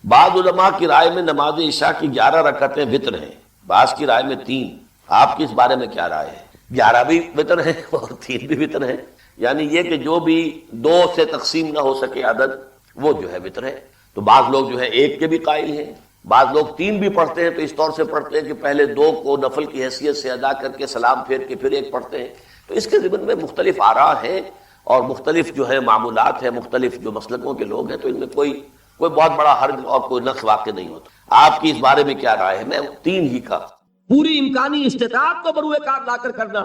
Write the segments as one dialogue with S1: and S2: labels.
S1: بعض علماء کی رائے میں نماز عشاء کی 11 رکعتیں وتر ہیں، بعض کی رائے میں 3۔ آپ کی اس بارے میں کیا رائے ہے؟ 11 بھی وتر ہیں اور 3 بھی وتر ہیں، یعنی یہ کہ جو بھی 2 سے تقسیم نہ ہو سکے عدد وہ جو ہے وتر ہے۔ تو بعض لوگ جو ہے 1 کے بھی قائل ہیں، بعض لوگ 3 بھی پڑھتے ہیں، تو اس طور سے پڑھتے ہیں کہ پہلے 2 کو نفل کی حیثیت سے ادا کر کے سلام پھیر کے پھر 1 پڑھتے ہیں۔ تو اس کے ضمن میں مختلف آراء ہیں اور مختلف جو ہے معمولات ہیں، مختلف جو مسلکوں کے لوگ ہیں، تو ان میں کوئی بہت بڑا حرج اور کوئی نقص واقع نہیں ہوتا۔ آپ کی اس بارے میں کیا رائے ہے؟ میں 3 ہی کا
S2: پوری امکانی استطاعت کو بروئے کار لا کر کرنا،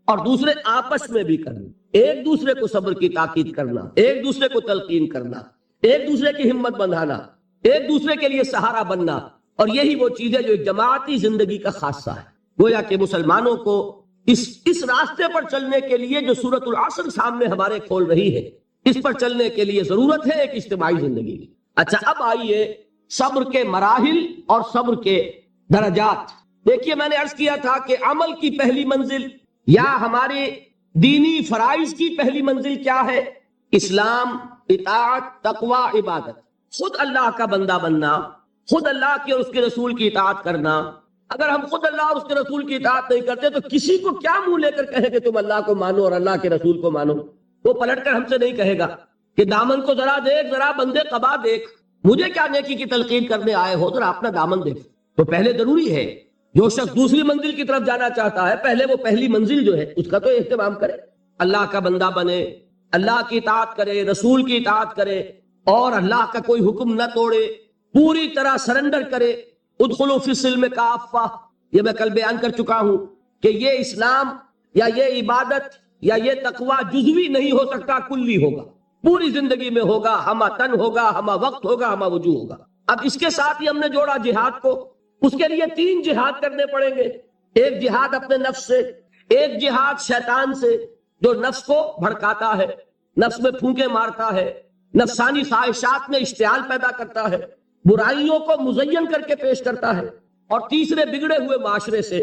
S2: اور دوسرے آپس میں بھی کرنا، ایک دوسرے کو صبر کی تاکید کرنا، ایک دوسرے کو تلقین کرنا، ایک دوسرے کی ہمت بندھانا، ایک دوسرے کے لیے سہارا بننا، اور یہی وہ چیز ہے جو ایک جماعتی زندگی کا خاصہ ہے۔ گویا کہ مسلمانوں کو اس راستے پر چلنے کے لیے جو سورۃ العصر سامنے ہمارے کھول رہی ہے، اس پر چلنے کے لیے ضرورت ہے ایک اجتماعی زندگی کی۔ اچھا، اب آئیے صبر کے مراحل اور صبر کے درجات۔ دیکھیے، میں نے عرض کیا تھا کہ عمل کی پہلی منزل یا ہمارے دینی فرائض کی پہلی منزل کیا ہے؟ اسلام، اطاعت، تقوی، عبادت، خود اللہ کا بندہ بننا، خود اللہ کی اور اس کے رسول کی اطاعت کرنا۔ اگر ہم خود اللہ اور اس کے رسول کی اطاعت نہیں کرتے تو کسی کو کیا منہ لے کر کہیں کہ تم اللہ کو مانو اور اللہ کے رسول کو مانو؟ وہ پلٹ کر ہم سے نہیں کہے گا کہ دامن کو ذرا دیکھ، ذرا بندے قبا دیکھ، مجھے کیا نیکی کی تلقین کرنے آئے ہو، ذرا اپنا دامن دیکھ۔ تو پہلے ضروری ہے جو شخص دوسری منزل کی طرف جانا چاہتا ہے، پہلے وہ پہلی منزل جو ہے اس کا تو اہتمام کرے، اللہ کا بندہ بنے، اللہ کی اطاعت کرے، رسول کی اطاعت کرے، اور اللہ کا کوئی حکم نہ توڑے، پوری طرح سرنڈر کرے۔ ادخلوا فی السلم کافہ، یہ میں کل بیان کر چکا ہوں کہ یہ اسلام یا یہ عبادت یا یہ تقوی جزوی نہیں ہو سکتا، کلی ہوگا، پوری زندگی میں ہوگا، ہمہ تن ہوگا، ہمہ وقت ہوگا، ہمہ وجوہ ہوگا۔ اب اس کے ساتھ ہی ہم نے جوڑا جہاد کو۔ اس کے لیے 3 جہاد کرنے پڑیں گے۔ ایک جہاد اپنے نفس سے، ایک جہاد شیطان سے جو نفس کو بھڑکاتا ہے، نفس میں پھونکے مارتا ہے، نفسانی خواہشات میں اشتعال پیدا کرتا ہے، برائیوں کو مزین کر کے پیش کرتا ہے، اور تیسرے بگڑے ہوئے معاشرے سے،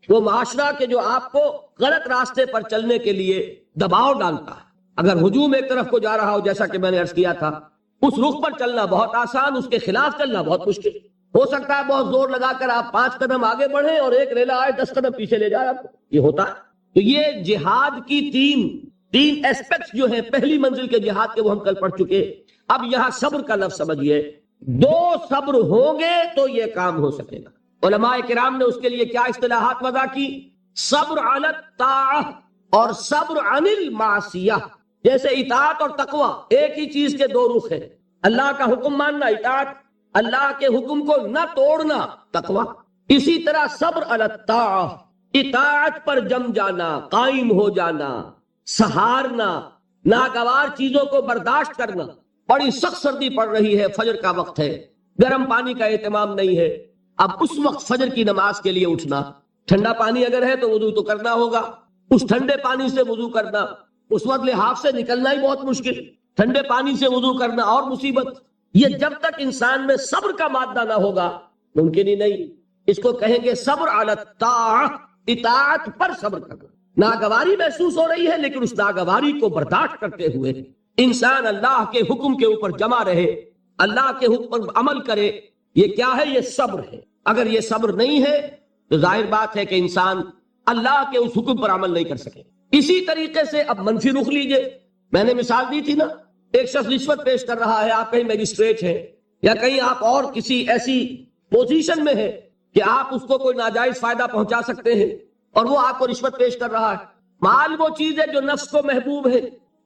S2: وہ معاشرہ کے جو آپ کو غلط راستے پر چلنے کے لیے دباؤ ڈالتا ہے۔ اگر ہجوم ایک طرف کو جا رہا ہو، جیسا کہ میں نے عرض کیا تھا، اس رخ پر چلنا بہت آسان، اس کے خلاف چلنا بہت مشکل۔ ہو سکتا ہے بہت زور لگا کر آپ 5 قدم آگے بڑھیں اور ایک ریلا آئے 10 قدم پیچھے لے جائے آپ کو، یہ ہوتا ہے۔ تو یہ جہاد کی تین ایسپیکٹس جو ہیں پہلی منزل کے جہاد کے، وہ ہم کل پڑھ چکے۔ اب یہاں صبر کا لفظ سمجھیے، 2 صبر ہوں گے تو یہ کام ہو سکے گا۔ علماء کرام نے اس کے لیے کیا اصطلاحات وضع کی؟ صبر علی الطاعہ اور صبر عن المعصیہ۔ جیسے اطاعت اور تقوی ایک ہی چیز کے 2 رخ ہیں، اللہ کا حکم ماننا اطاعت، اللہ کے حکم کو نہ توڑنا تقوی۔ اسی طرح صبر علی الطاعہ، اطاعت پر جم جانا، قائم ہو جانا، سہارنا، ناگوار چیزوں کو برداشت کرنا۔ بڑی سخت سردی پڑ رہی ہے، فجر کا وقت ہے، گرم پانی کا اہتمام نہیں ہے، اب اس وقت فجر کی نماز کے لیے اٹھنا، ٹھنڈا پانی اگر ہے تو وضو تو کرنا ہوگا، اس ٹھنڈے پانی سے وضو کرنا، اس وقت لحاف سے نکلنا ہی بہت مشکل، ٹھنڈے پانی سے وضو کرنا اور مصیبت۔ یہ جب تک انسان میں صبر کا مادہ نہ ہوگا ممکن ہی نہیں۔ اس کو کہیں گے صبر علی الطاعہ، اطاعت پر صبر کرنا۔ ناگواری محسوس ہو رہی ہے لیکن اس ناگواری کو برداشت کرتے ہوئے انسان اللہ کے حکم کے اوپر جمع رہے، اللہ کے حکم پر عمل کرے۔ یہ کیا ہے؟ یہ صبر ہے۔ اگر یہ صبر نہیں ہے تو ظاہر بات ہے کہ انسان اللہ کے اس حکم پر عمل نہیں کر سکے۔ اسی طریقے سے اب منفی رخ لیجئے، میں نے مثال دی تھی نا، ایک شخص رشوت پیش کر رہا ہے، آپ کہیں میجسٹریٹ ہیں یا کہیں آپ اور کسی ایسی پوزیشن میں ہیں کہ آپ اس کو کوئی ناجائز فائدہ پہنچا سکتے ہیں، اور وہ آپ کو رشوت پیش کر رہا ہے۔ مال وہ چیز ہے جو نفس کو محبوب ہے،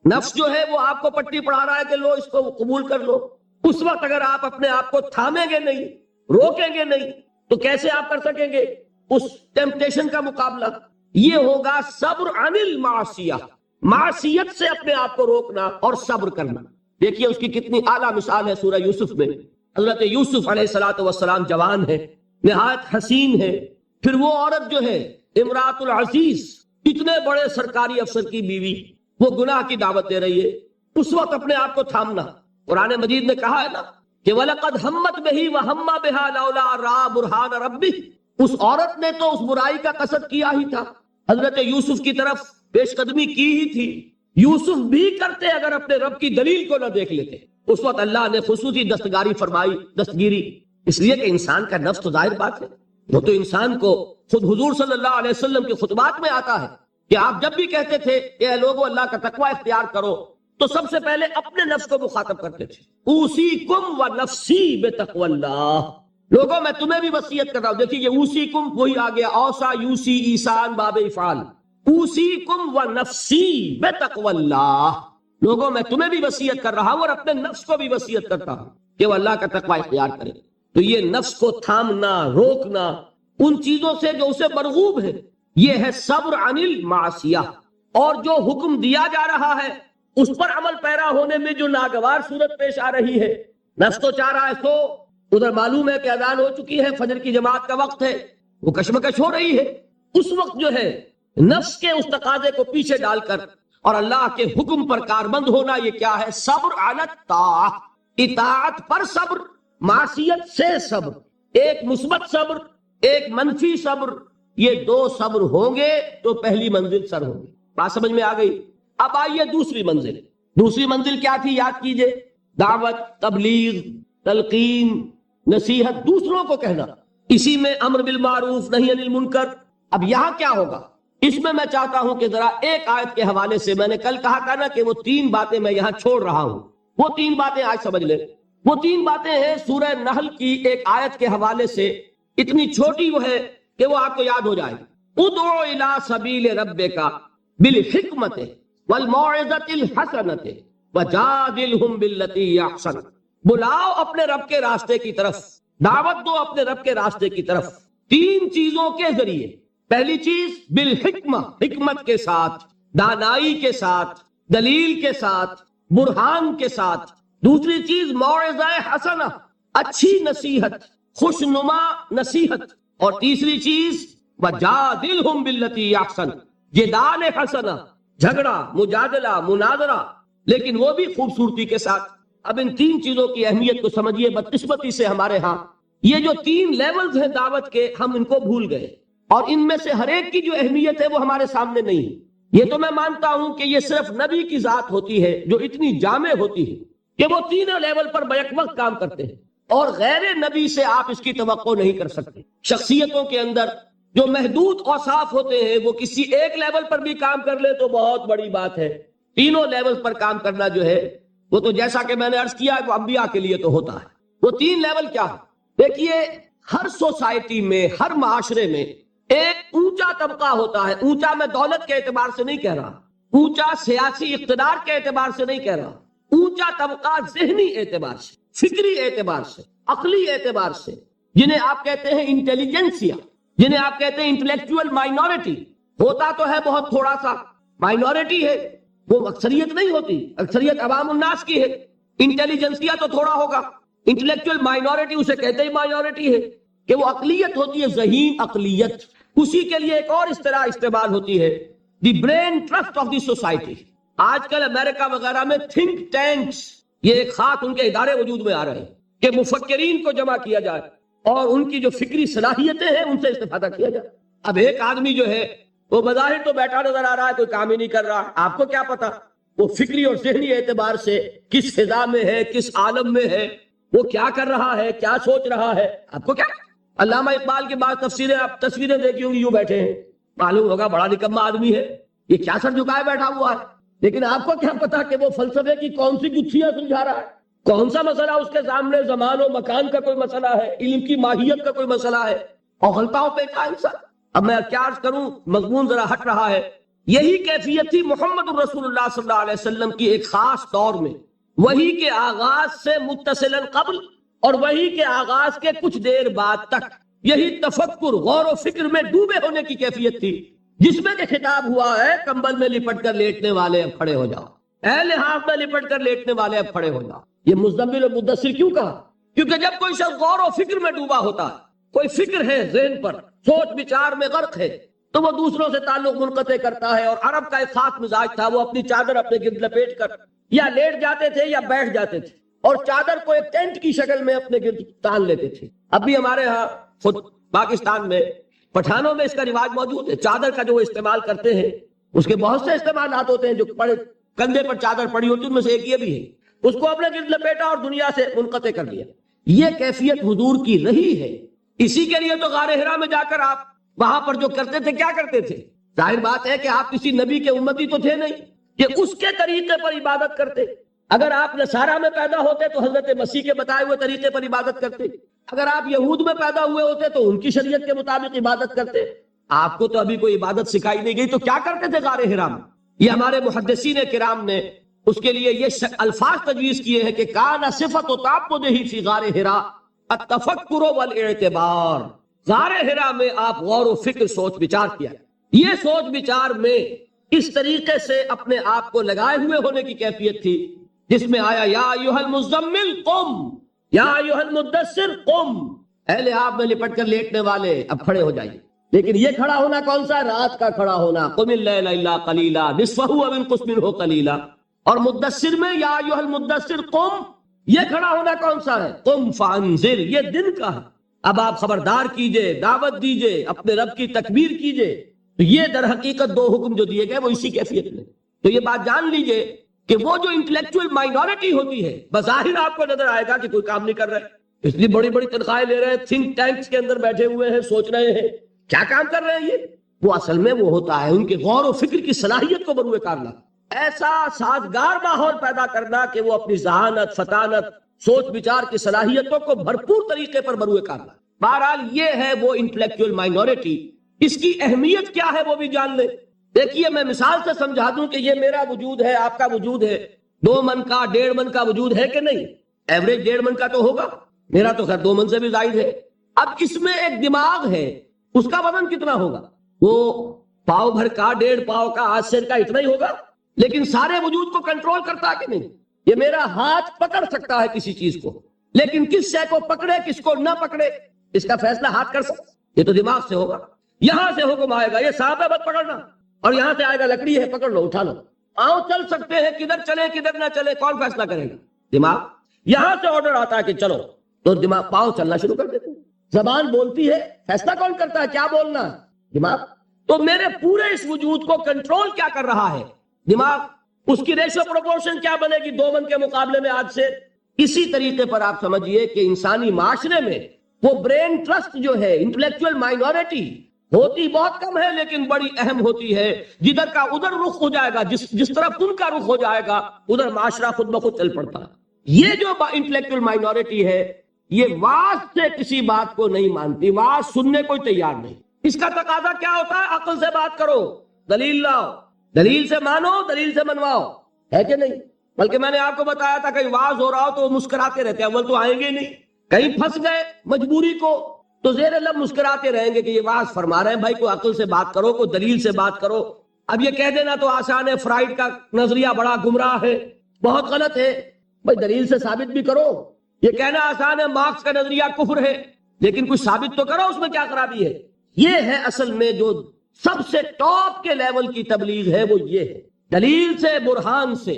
S2: نفس جو ہے وہ آپ کو پٹی پڑھا رہا ہے کہ لو اس کو قبول کر لو۔ اس وقت اگر آپ اپنے آپ کو تھامیں گے نہیں، روکیں گے نہیں، تو کیسے آپ کر سکیں گے اس ٹیمپٹیشن کا مقابلہ؟ یہ ہوگا صبر عن المعصیہ، معصیت سے اپنے آپ کو روکنا اور صبر کرنا۔ دیکھیے اس کی کتنی اعلیٰ مثال ہے سورہ یوسف میں۔ حضرت یوسف علیہ السلام جوان ہے، نہایت حسین ہے، پھر وہ عورت جو ہے امراۃ العزیز، اتنے بڑے سرکاری افسر کی بیوی، وہ گناہ کی دعوت دے رہی ہے، اس وقت اپنے آپ کو تھامنا۔ قرآن مجید نے کہا ہے نا کہ وَلَقَدْ هَمَّتْ بِهِ وَهَمَّ بِهَا لَوْلَا رَأَىٰ بُرْهَانَ رَبِّهِ۔ اس عورت نے تو اس برائی کا قصد کیا ہی تھا، حضرت یوسف کی طرف پیش قدمی کی ہی تھی۔ یوسف بھی کرتے اگر اپنے رب کی دلیل کو نہ دیکھ لیتے۔ اس وقت اللہ نے خصوصی دستگاری فرمائی، دستگیری، اس لیے کہ انسان کا نفس تو ظاہر بات ہے، وہ تو انسان کو خود حضور صلی اللہ علیہ وسلم کے خطبات میں آتا ہے کہ آپ جب بھی کہتے تھے کہ اے لوگو اللہ کا تقوی اختیار کرو، تو سب سے پہلے اپنے نفس کو مخاطب کرتے تھے، اوصیکم و نفسی بتقوی اللہ، لوگوں میں تمہیں بھی وصیت کر رہا ہوں۔ دیکھیے یہ اوصیکم وہی آ گیا، اوصا یوسی ایسان باب افعال، اوصیکم و نفسی بتقوی اللہ، لوگوں میں تمہیں بھی وصیت کر رہا ہوں اور اپنے نفس کو بھی وصیت کرتا ہوں کہ وہ اللہ کا تقوی اختیار کرے۔ تو یہ نفس کو تھامنا، روکنا ان چیزوں سے جو اسے مرغوب ہے، یہ ہے صبر عن المعصیہ۔ اور جو حکم دیا جا رہا ہے اس پر عمل پیرا ہونے میں جو ناگوار صورت پیش آ رہی ہے، نفس تو چاہ رہا ہے سو، ادھر معلوم ہے کہ اذان ہو چکی ہے، فجر کی جماعت کا وقت ہے، وہ کشمکش ہو رہی ہے، اس وقت جو ہے نفس کے اس تقاضے کو پیچھے ڈال کر اور اللہ کے حکم پر کاربند ہونا، یہ کیا ہے؟ صبر علی الطاعہ، اطاعت پر صبر، معصیت سے صبر، ایک مثبت صبر، ایک منفی صبر، یہ دو صبر ہوں گے تو پہلی منزل سر ہوگی۔ بات سمجھ میں آ گئی؟ اب آئیے دوسری منزل۔ دوسری منزل کیا تھی؟ یاد کیجئے، دعوت، تبلیغ، تلقین، نصیحت، دوسروں کو کہنا، اسی میں امر بالمعروف نہی عن المنکر۔ اب یہاں کیا ہوگا؟ اس میں میں چاہتا ہوں کہ ذرا ایک آیت کے حوالے سے، میں نے کل کہا تھا نا کہ وہ 3 باتیں میں یہاں چھوڑ رہا ہوں، وہ 3 باتیں آج سمجھ لیں۔ وہ 3 باتیں ہیں سورہ نحل کی ایک آیت کے حوالے سے، اتنی چھوٹی وہ ہے کہ وہ آپ کو یاد ہو جائے گی۔ ادعو الی سبیل ربک بالحکمت والموعظۃ الحسنۃ وجادلہم باللتی ہی احسن، بلاؤ اپنے رب کے راستے کی طرف، دعوت دو اپنے رب کے راستے کی طرف 3 چیزوں کے ذریعے۔ پہلی چیز بالحکمہ، حکمت کے ساتھ، دانائی کے ساتھ، دلیل کے ساتھ، برہان کے ساتھ۔ دوسری چیز موعظہ حسنہ، اچھی نصیحت، خوشنما نصیحت۔ اور تیسری چیز وجادلہم باللتی ہی احسن، جدال حسنہ، جھگڑا، مجادلہ، مناظرہ، لیکن وہ بھی خوبصورتی کے ساتھ۔ اب ان 3 چیزوں کی اہمیت کو سمجھیے۔ بدقسمتی سے ہمارے ہاں یہ جو 3 لیولز ہیں دعوت کے، ہم ان کو بھول گئے، اور ان میں سے ہر ایک کی جو اہمیت ہے وہ ہمارے سامنے نہیں ہے۔ یہ تو میں مانتا ہوں کہ یہ صرف نبی کی ذات ہوتی ہے جو اتنی جامع ہوتی ہے کہ وہ 3 لیول پر بیک وقت کام کرتے ہیں، اور غیر نبی سے آپ اس کی توقع نہیں کر سکتے۔ شخصیتوں کے اندر جو محدود اوصاف ہوتے ہیں وہ کسی ایک لیول پر بھی کام کر لے تو بہت بڑی بات ہے، 3 لیول پر کام کرنا جو ہے وہ تو جیسا کہ میں نے عرض کیا وہ انبیاء کے لیے تو ہوتا ہے۔ وہ 3 لیول کیا ہے؟ دیکھیے، ہر سوسائٹی میں، ہر معاشرے میں ایک اونچا طبقہ ہوتا ہے۔ اونچا میں دولت کے اعتبار سے نہیں کہہ رہا، اونچا سیاسی اقتدار کے اعتبار سے نہیں کہہ رہا، اونچا طبقہ ذہنی اعتبار سے، فکری اعتبار سے، عقلی اعتبار سے، جنہیں آپ کہتے ہیں انٹیلیجنسیا، جنہیں آپ کہتے ہیں انٹلیکچوئل مائنورٹی۔ ہوتا تو ہے بہت تھوڑا سا، مائنورٹی ہے، وہ اکثریت نہیں ہوتی، اکثریت عوام الناس کی ہے۔ انٹیلیجنسیا تو تھوڑا ہوگا، انٹلیکچوئل مائنورٹی اسے کہتے ہی مائنورٹی ہے کہ وہ اقلیت ہوتی ہے، ذہین اقلیت۔ اسی کے لیے ایک اور اصطلاح استعمال ہوتی ہے، دی brain trust of the society. آج کل امریکہ وغیرہ میں تھنک ٹینکس، یہ ایک خاص ان کے ادارے وجود میں آ رہے ہیں کہ مفکرین کو جمع کیا جائے اور ان کی جو فکری صلاحیتیں ہیں ان سے استفادہ کیا جائے۔ اب ایک آدمی جو ہے وہ بظاہر تو بیٹھا نظر آ رہا ہے، کوئی کام ہی نہیں کر رہا، آپ کو کیا پتا وہ فکری اور ذہنی اعتبار سے کس فضا میں ہے، کس عالم میں ہے، وہ کیا کر رہا ہے، کیا سوچ رہا ہے، آپ کو کیا؟ علامہ اقبال کی بعض تفسیریں آپ تصویریں دیکھی ہوں گی، یوں بیٹھے ہیں، معلوم ہوگا بڑا نکما آدمی ہے، یہ کیا سر جھکائے بیٹھا ہوا ہے، لیکن آپ کو کیا پتا کہ وہ فلسفے کی کون سی گتھیاں سلجھا رہا ہے، کون سا مسئلہ اس کے سامنے، زمان و مکان کا کوئی مسئلہ ہے، علم کی ماہیت کا کوئی مسئلہ ہے، اور غلطاؤں پہ کیا انسان۔ اب میں کیا عرض کروں، مضمون ذرا ہٹ رہا ہے۔ یہی کیفیت تھی محمد رسول اللہ صلی اللہ علیہ وسلم کی ایک خاص دور میں، وہی کے آغاز سے متصلا قبل اور وہی کے آغاز کے کچھ دیر بعد تک یہی تفکر، غور و فکر میں ڈوبے ہونے کی کیفیت تھی، جس میں کہ خطاب ہوا ہے کمبل میں لپٹ کر لیٹنے والے اب کھڑے ہو جاؤ، اے لحاف میں لپٹ کر لیٹنے والے اب کھڑے ہو جاؤ۔ یہ مزمل و مدثر کیوں کہا؟ کیونکہ جب کوئی شخص غور و فکر میں ڈوبا ہوتا ہے، کوئی فکر ہے ذہن پر، سوچ بچار میں غرق ہے، تو وہ دوسروں سے تعلق منقطع کرتا ہے۔ اور عرب کا ایک خاص مزاج تھا، وہ اپنی چادر اپنے گرد لپیٹ کر یا لیٹ جاتے تھے یا بیٹھ جاتے تھے، اور چادر کو ایک ٹینٹ کی شکل میں اپنے گرد تان لیتے تھے۔ اب بھی ہمارے ہاں خود پاکستان میں پٹھانوں میں اس کا رواج موجود ہے، چادر کا جو وہ استعمال کرتے ہیں، اس کے بہت سے استعمالات ہوتے ہیں، جو کندھے پر چادر پڑی ہوتی ہے، ان میں سے ایک یہ بھی ہے اس کو اپنے گرد لپیٹا اور دنیا سے منقطع کر دیا. یہ کیفیت حضور کی رہی ہے. اسی کے لیے تو غار حرا میں جا کر آپ وہاں پر جو کرتے تھے کیا کرتے تھے؟ ظاہر بات ہے کہ آپ کسی نبی کے امتی تو تھے نہیں کہ اس کے طریقے پر عبادت کرتے. اگر آپ نصارہ میں پیدا ہوتے تو حضرت مسیح کے بتائے ہوئے طریقے پر عبادت کرتے. اگر آپ یہود میں پیدا ہوئے ہوتے تو ان کی شریعت کے مطابق عبادت کرتے. آپ کو تو ابھی کوئی عبادت سکھائی نہیں گئی تو کیا کرتے تھے غار حرا میں؟ یہ ہمارے محدثین کرام نے اس کے لیے یہ الفاظ تجویز کیے ہیں کہ کان صفت و تعبدہ فی غار حرا التفکر والاعتبار. غار حرا میں آپ غور و فکر سوچ بچار کیا. یہ سوچ بچار میں اس طریقے سے اپنے آپ کو لگائے ہوئے ہونے کی کیفیت تھی جس میں آیا یا ایھا المزمل قم یا ایھا المدثر قم. اے لحاف میں لپٹ کر لیٹنے والے اب کھڑے ہو جائیے. لیکن یہ کھڑا ہونا کون سا؟ رات کا کھڑا ہونا. قم اللیل الا قلیلا نصفہ او انقص منہ قلیلا. اور مدثر میں یا ایھا المدثر قم، یہ کھڑا ہونا کون سا ہے؟ قم فانذر، یہ دن کا ہے. اب آپ خبردار کیجئے، دعوت دیجئے، اپنے رب کی تکبیر کیجئے. تو یہ در حقیقت دو حکم جو دیے گئے وہ اسی کیفیت میں. تو یہ بات جان لیجئے کہ وہ جو انٹلیکچوئل مائنورٹی ہوتی ہے بظاہر آپ کو نظر آئے گا کہ کوئی کام نہیں کر رہے، اس لیے بڑی بڑی تنخواہیں لے رہے ہیں، تھنک ٹینکس کے اندر بیٹھے ہوئے ہیں، سوچ رہے ہیں کیا کام کر رہے ہیں. یہ وہ اصل میں وہ ہوتا ہے ان کے غور و فکر کی صلاحیت کو بروئے کار لانا، ایسا سازگار ماحول پیدا کرنا کہ وہ اپنی ذہانت، فطانت، سوچ بچار کی صلاحیتوں کو بھرپور طریقے پر بروئے کار لانا. بہرحال یہ ہے وہ انٹلیکچوئل مائنورٹی. اس کی اہمیت کیا ہے وہ بھی جان لیں. دیکھیے میں مثال سے سمجھا دوں کہ یہ میرا وجود ہے، آپ کا وجود ہے، 2 من کا 1.5 من کا وجود ہے کہ نہیں؟ ایوریج 1.5 من کا تو ہوگا، میرا تو خیر 2 من سے بھی زائد ہے. اب اس میں ایک دماغ ہے، اس کا وزن کتنا ہوگا؟ وہ پاؤ بھر کا، 1.5 پاؤ کا، آدھ سیر کا اتنا ہی ہوگا. لیکن سارے وجود کو کنٹرول کرتا ہے کہ نہیں؟ یہ میرا ہاتھ پکڑ سکتا ہے کسی چیز کو، لیکن کس شے کو پکڑے کس کو نہ پکڑے اس کا فیصلہ ہاتھ کر سکتا. یہ تو دماغ سے ہوگا. یہاں سے حکم آئے گا یہ سانپ ہے مت پکڑنا، اور یہاں سے آئے گا لکڑی ہے پکڑ لو اٹھا لو. پاؤں چل سکتے ہیں، کدھر چلے کدھر نہ چلے کون فیصلہ کرے گا؟ دماغ. یہاں سے آرڈر آتا ہے کہ چلو تو دماغ، پاؤں چلنا شروع کر دیتے ہیں. زبان بولتی ہے، فیصلہ کون کرتا ہے کیا بولنا؟ دماغ. تو میرے پورے اس وجود کو کنٹرول کیا کر رہا ہے؟ دماغ. اس کی ریشو پروپورشن کیا بنے گی 2 من کے مقابلے میں آج سے؟ اسی طریقے پر آپ سمجھیے کہ انسانی معاشرے میں وہ برین ٹرسٹ جو ہے، انٹلیکچوئل مائنورٹی ہوتی بہت کم ہے لیکن بڑی اہم ہوتی ہے. جدھر کا ادھر رخ ہو جائے گا، جس طرف ان کا رخ ہو جائے گا ادھر معاشرہ خود بخود چل پڑتا ہے. یہ جو انٹلیکچوئل مائنورٹی ہے یہ واعظ سے کسی بات کو نہیں مانتی، واعظ سننے کو تیار نہیں. اس کا تقاضا کیا ہوتا ہے؟ عقل سے بات کرو، دلیل لاؤ، دلیل سے مانو، دلیل سے منواؤ، ہے کہ نہیں؟ بلکہ میں نے آپ کو بتایا تھا کہیں واعظ ہو رہا ہو تو وہ مسکراتے رہتے ہیں، اول تو آئیں گے نہیں. کہیں پھنس گئے مجبوری کو تو زیر لب مسکراتے رہیں گے کہ یہ واعظ فرما رہے ہیں، بھائی کوئی عقل سے بات کرو، کوئی دلیل سے بات کرو. اب یہ کہہ دینا تو آسان ہے، فرائیڈ کا نظریہ بڑا گمراہ ہے، بہت غلط ہے. بھائی دلیل سے ثابت بھی کرو. یہ کہنا آسان ہے مارکس کا نظریہ کفر ہے، لیکن کچھ ثابت تو کرو اس میں کیا خرابی ہے. یہ ہے اصل میں جو سب سے ٹاپ کے لیول کی تبلیغ ہے، وہ یہ ہے دلیل سے، برہان سے،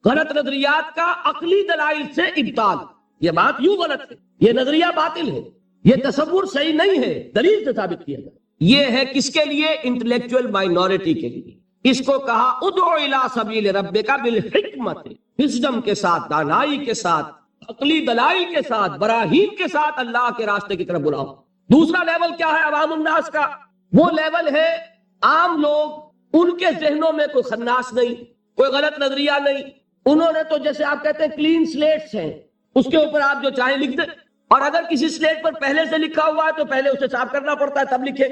S2: غلط نظریات کا عقلی دلائل سے ابطال. یہ بات یوں غلط ہے، یہ نظریہ باطل ہے، یہ تصور صحیح نہیں ہے، دلیل سے ثابت کیا جائے. یہ ہے کس کے لیے؟ انٹلیکچوئل مائنورٹی کے لیے. اس کو کہا ادعو الی سبیل ربک بالحکمت، وزڈم کے ساتھ، دانائی کے ساتھ، عقلی دلائل کے ساتھ، براہین کے ساتھ اللہ کے راستے کی طرف بلاؤ. دوسرا لیول کیا ہے عوام الناس کا؟ وہ لیول ہے عام لوگ، ان کے ذہنوں میں کوئی خناس نہیں، کوئی غلط نظریہ نہیں. انہوں نے تو جیسے آپ کہتے ہیں کلین سلیٹس ہیں، اس کے اوپر آپ جو چاہیں لکھ دیں، اور اگر کسی سلیٹ پر پہلے سے لکھا ہوا ہے تو پہلے اسے صاف کرنا پڑتا ہے تب لکھیں.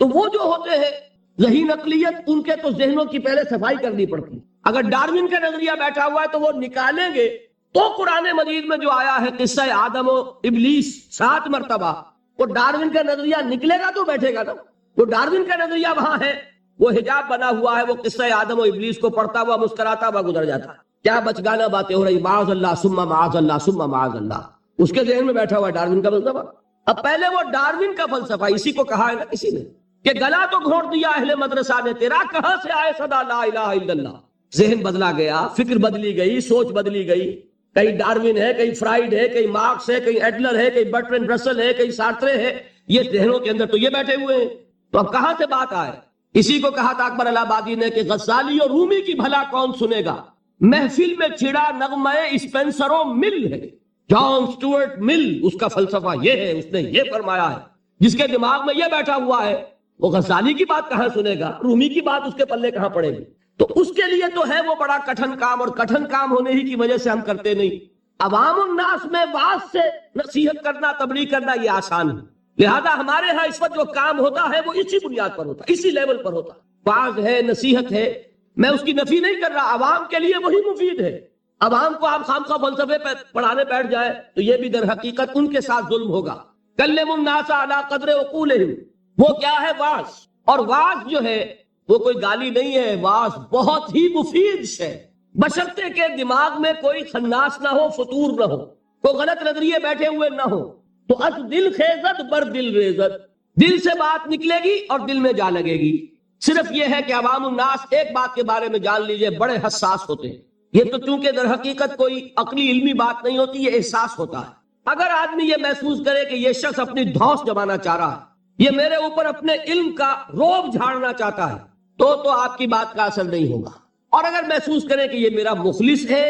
S2: تو وہ جو ہوتے ہیں ذہین اقلیت، ان کے تو ذہنوں کی پہلے صفائی کرنی پڑتی ہے. اگر ڈارون کا نظریہ بیٹھا ہوا ہے تو وہ نکالیں گے تو قرآن مجید میں جو آیا ہے قصہ آدم و ابلیس 7 مرتبہ، وہ ڈارون کا نظریہ نکلے گا تو بیٹھے گا نا. وہ ڈارون کا نظریہ وہاں ہے، وہ حجاب بنا ہوا ہے، وہ قصہ آدم و ابلیس کو پڑھتا ہوا مسکراتا ہوا گزر جاتا ہے. کیا بچگانا باتیں ہو رہی، معاذ اللہ ثم معاذ اللہ ثم معاذ اللہ، اس کے ذہن میں بیٹھا ہوا ہے ڈارون کا فلسفہ. اب پہلے وہ ڈارون کا فلسفہ اسی کو کہا ہے نا کسی نے کہ گلا تو گھونٹ دیا اہل مدرسہ نے تیرا، کہاں سے آئے صدا لا الہ الا اللہ. ذہن بدلا گیا، فکر بدلی گئی، سوچ بدلی گئی. کہیں ڈارون ہے، کہیں فرائیڈ ہے، کہیں مارکس ہے، کہیں ایڈلر ہے، کہیں برٹرینڈ رسل ہے، کہیں سارترے ہے. یہ ذہنوں کے اندر تو یہ بیٹھے ہوئے ہیں. تو اب کہاں سے بات آئے؟ اسی کو کہا تھا اکبر الہ آبادی نے کہ غزالی اور رومی کی بھلا کون سنے گا. محفل میں چھڑا نغمہ اسپینسر و مل ہے، جان سٹورٹ مل، اس کا فلسفہ یہ ہے، اس نے یہ فرمایا ہے۔ جس کے دماغ میں یہ بیٹھا ہوا ہے وہ غزالی کی بات کہاں سنے گا، رومی کی بات اس کے پلے کہاں پڑے گی؟ تو اس کے لیے تو ہے وہ بڑا کٹھن کام، اور کٹھن کام ہونے ہی کی وجہ سے ہم کرتے نہیں۔ عوام الناس میں واعظ سے نصیحت کرنا، تبلیغ کرنا یہ آسان ہے، لہذا ہمارے ہاں اس وقت جو کام ہوتا ہے وہ اسی بنیاد پر ہوتا ہے، اسی لیول پر ہوتا ہے۔ واعظ ہے، نصیحت ہے، میں اس کی نفی نہیں کر رہا، عوام کے لیے وہی مفید ہے۔ عوام کو آپ خام خواہ فلسفے پہ پڑھانے بیٹھ جائے تو یہ بھی در حقیقت ان کے ساتھ ظلم ہوگا۔ کلم الناس علی قدر عقولہم، وہ کیا ہے؟ واعظ۔ اور واعظ جو ہے وہ کوئی گالی نہیں ہے، واعظ بہت ہی مفید ہے، بشرطے کے دماغ میں کوئی خناس نہ ہو، فطور نہ ہو، کوئی غلط نظریے بیٹھے ہوئے نہ ہو۔ تو از دل خیزت بر دل ریزت، دل سے بات نکلے گی اور دل میں جا لگے گی۔ صرف یہ ہے کہ عوام الناس ایک بات کے بارے میں جان لیجئے، بڑے حساس ہوتے ہیں۔ یہ تو چونکہ در حقیقت کوئی عقلی علمی بات نہیں ہوتی، یہ احساس ہوتا ہے۔ اگر آدمی یہ محسوس کرے کہ یہ شخص اپنی دھوس جمانا چاہ رہا ہے، یہ میرے اوپر اپنے علم کا روب جھاڑنا چاہتا ہے، تو آپ کی بات کا اثر نہیں ہوگا۔ اور اگر محسوس کرے کہ یہ میرا مخلص ہے،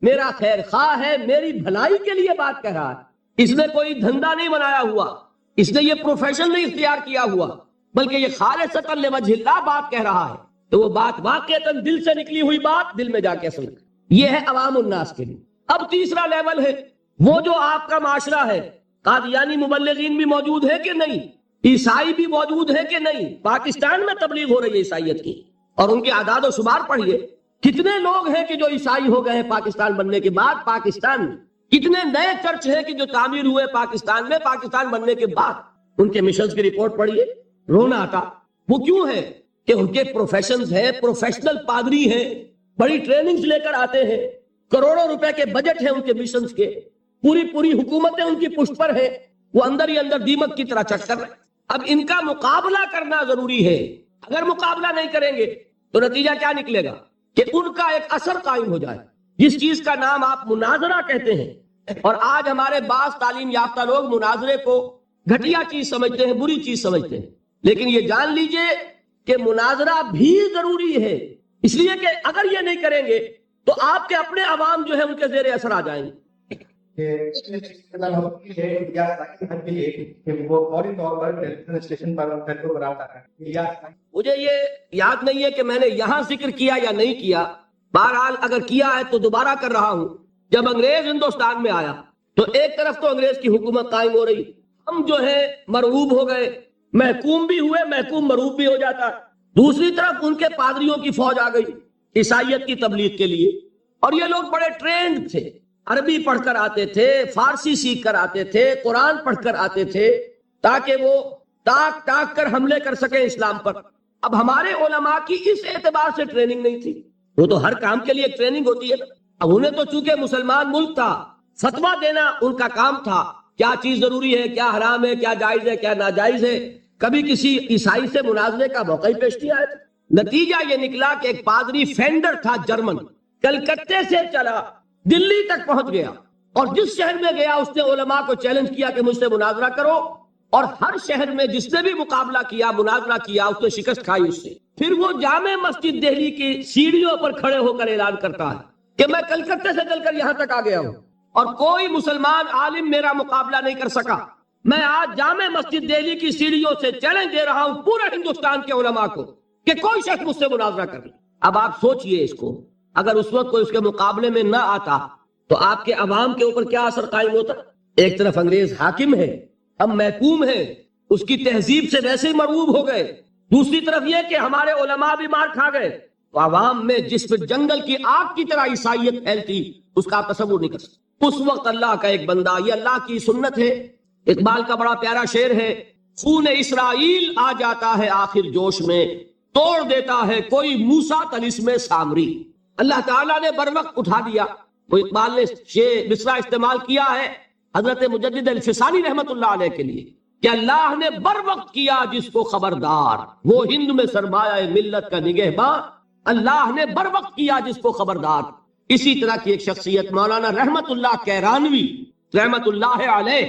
S2: میرا خیر خواہ ہے، میری بھلائی کے لیے بات کہہ رہا ہے، اس نے کوئی دھندا نہیں بنایا ہوا، اس نے یہ پروفیشن نہیں اختیار کیا ہوا، بلکہ یہ خالصۃ لوجہ اللہ بات کہہ رہا ہے، تو وہ بات واقعتاً دل سے نکلی ہوئی بات دل میں جا کے اثر کرے۔ یہ ہے عوام الناس کے لیے۔ اب تیسرا لیول ہے وہ جو آپ کا معاشرہ ہے، قادیانی مبلغین بھی موجود ہے کہ نہیں، عیسائی بھی موجود ہے کہ نہیں؟ پاکستان میں تبلیغ ہو رہی ہے عیسائیت کی، اور ان کے اعداد و شمار پڑھیے، کتنے لوگ ہیں کہ جو عیسائی ہو گئے ہیں پاکستان بننے کے بعد پاکستان میں، کتنے نئے چرچ ہیں کہ جو تعمیر ہوئے پاکستان میں پاکستان بننے کے بعد۔ ان کے مشنز کی رپورٹ پڑھیے، رونا آتا۔ وہ کیوں ہے کہ ان کے پروفیشنز ہیں، پروفیشنل پادری ہیں، بڑی ٹریننگز لے کر آتے ہیں، کروڑوں روپے کے بجٹ ہیں ان کے مشنز کے، پوری حکومتیں ان کی پشت پر ہیں، وہ اندر ہی اندر دیمک کی طرح چٹ کر رہے ہیں۔ اب ان کا مقابلہ کرنا ضروری ہے، اگر مقابلہ نہیں کریں گے تو نتیجہ کیا نکلے گا کہ ان کا ایک اثر قائم ہو جائے، جس چیز کا نام آپ مناظرہ کہتے ہیں۔ اور آج ہمارے بعض تعلیم یافتہ لوگ مناظرے کو گھٹیا چیز سمجھتے ہیں، بری چیز سمجھتے ہیں، لیکن یہ جان لیجئے کہ مناظرہ بھی ضروری ہے، اس لیے کہ اگر یہ نہیں کریں گے تو آپ کے اپنے عوام جو ہے ان کے زیر اثر آ جائیں گے۔ مجھے یہ یاد نہیں ہے کہ میں نے یہاں ذکر کیا یا نہیں کیا، بہرحال اگر کیا ہے تو دوبارہ کر رہا ہوں۔ جب انگریز ہندوستان میں آیا تو ایک طرف تو انگریز کی حکومت قائم ہو رہی، ہم جو ہے مرعوب ہو گئے، محکوم بھی ہوئے، محکوم مرعوب بھی ہو جاتا۔ دوسری طرف ان کے پادریوں کی فوج آ گئی عیسائیت کی تبلیغ کے لیے، اور یہ لوگ بڑے ٹرینڈ تھے، عربی پڑھ کر آتے تھے، فارسی سیکھ کر آتے تھے، قرآن پڑھ کر آتے تھے، تاکہ وہ ٹاک ٹاک کر حملے کر سکیں اسلام پر۔ اب ہمارے علماء کی اس اعتبار سے ٹریننگ نہیں تھی، وہ تو ہر کام کے لیے ٹریننگ ہوتی ہے نا۔ اب انہیں تو چونکہ مسلمان ملک تھا، فتویٰ دینا ان کا کام تھا، کیا چیز ضروری ہے، کیا حرام ہے، کیا جائز ہے، کیا ناجائز ہے۔ کبھی کسی عیسائی سے مناظرے کا موقع ہی پیش نہیں آیا تھا۔ نتیجہ یہ نکلا کہ ایک پادری فینڈر تھا جرمن، کلکتے سے چلا دلی تک پہنچ گیا، اور جس شہر میں گیا اس نے علماء کو چیلنج کیا کہ مجھ سے مناظرہ کرو، اور ہر شہر میں جس نے بھی مقابلہ کیا، مناظرہ کیا، اس نے شکست کھائی اس سے۔ پھر وہ جامع مسجد دہلی کی سیڑھیوں پر کھڑے ہو کر اعلان کرتا ہے کہ میں کلکتے سے چل کر یہاں تک آ گیا ہوں اور کوئی مسلمان عالم میرا مقابلہ نہیں کر سکا۔ میں آج جامع مسجد دہلی کی سیڑھیوں سے چیلنج دے رہا ہوں پورے ہندوستان کے علماء کو کہ کوئی شخص مجھ سے مناظرہ کر لے۔ اب آپ سوچئے اس کو، اگر اس وقت کوئی اس کے مقابلے میں نہ آتا تو آپ کے عوام کے اوپر کیا اثر قائم ہوتا؟ ایک طرف انگریز حاکم ہے، ہم محکوم ہیں، اس کی تہذیب سے ویسے ہی مرعوب ہو گئے، دوسری طرف یہ کہ ہمارے علماء بھی مار کھا گئے، تو عوام میں جس پر جنگل کی آگ کی طرح عیسائیت پھیلتی، اس کا آپ تصور نہیں کر سکتے۔ اس وقت اللہ کا ایک بندہ، یہ اللہ کی سنت ہے، اقبال کا بڑا پیارا شعر ہے، خون اسرائیل آ جاتا ہے آخر جوش میں، توڑ دیتا ہے کوئی موسیٰ طلسم سامری۔ اللہ تعالیٰ نے بر وقت اٹھا دیا۔ وہ اقبال نے مصرع استعمال کیا ہے حضرت مجدد الفسانی رحمت اللہ علیہ کے لیے کہ اللہ نے بر وقت کیا جس کو خبردار، وہ ہند میں سرمایہ ملت کا نگہباں، اللہ نے بر وقت کیا جس کو خبردار۔ اسی طرح کی ایک شخصیت مولانا رحمت اللہ کیرانوی رحمت اللہ علیہ،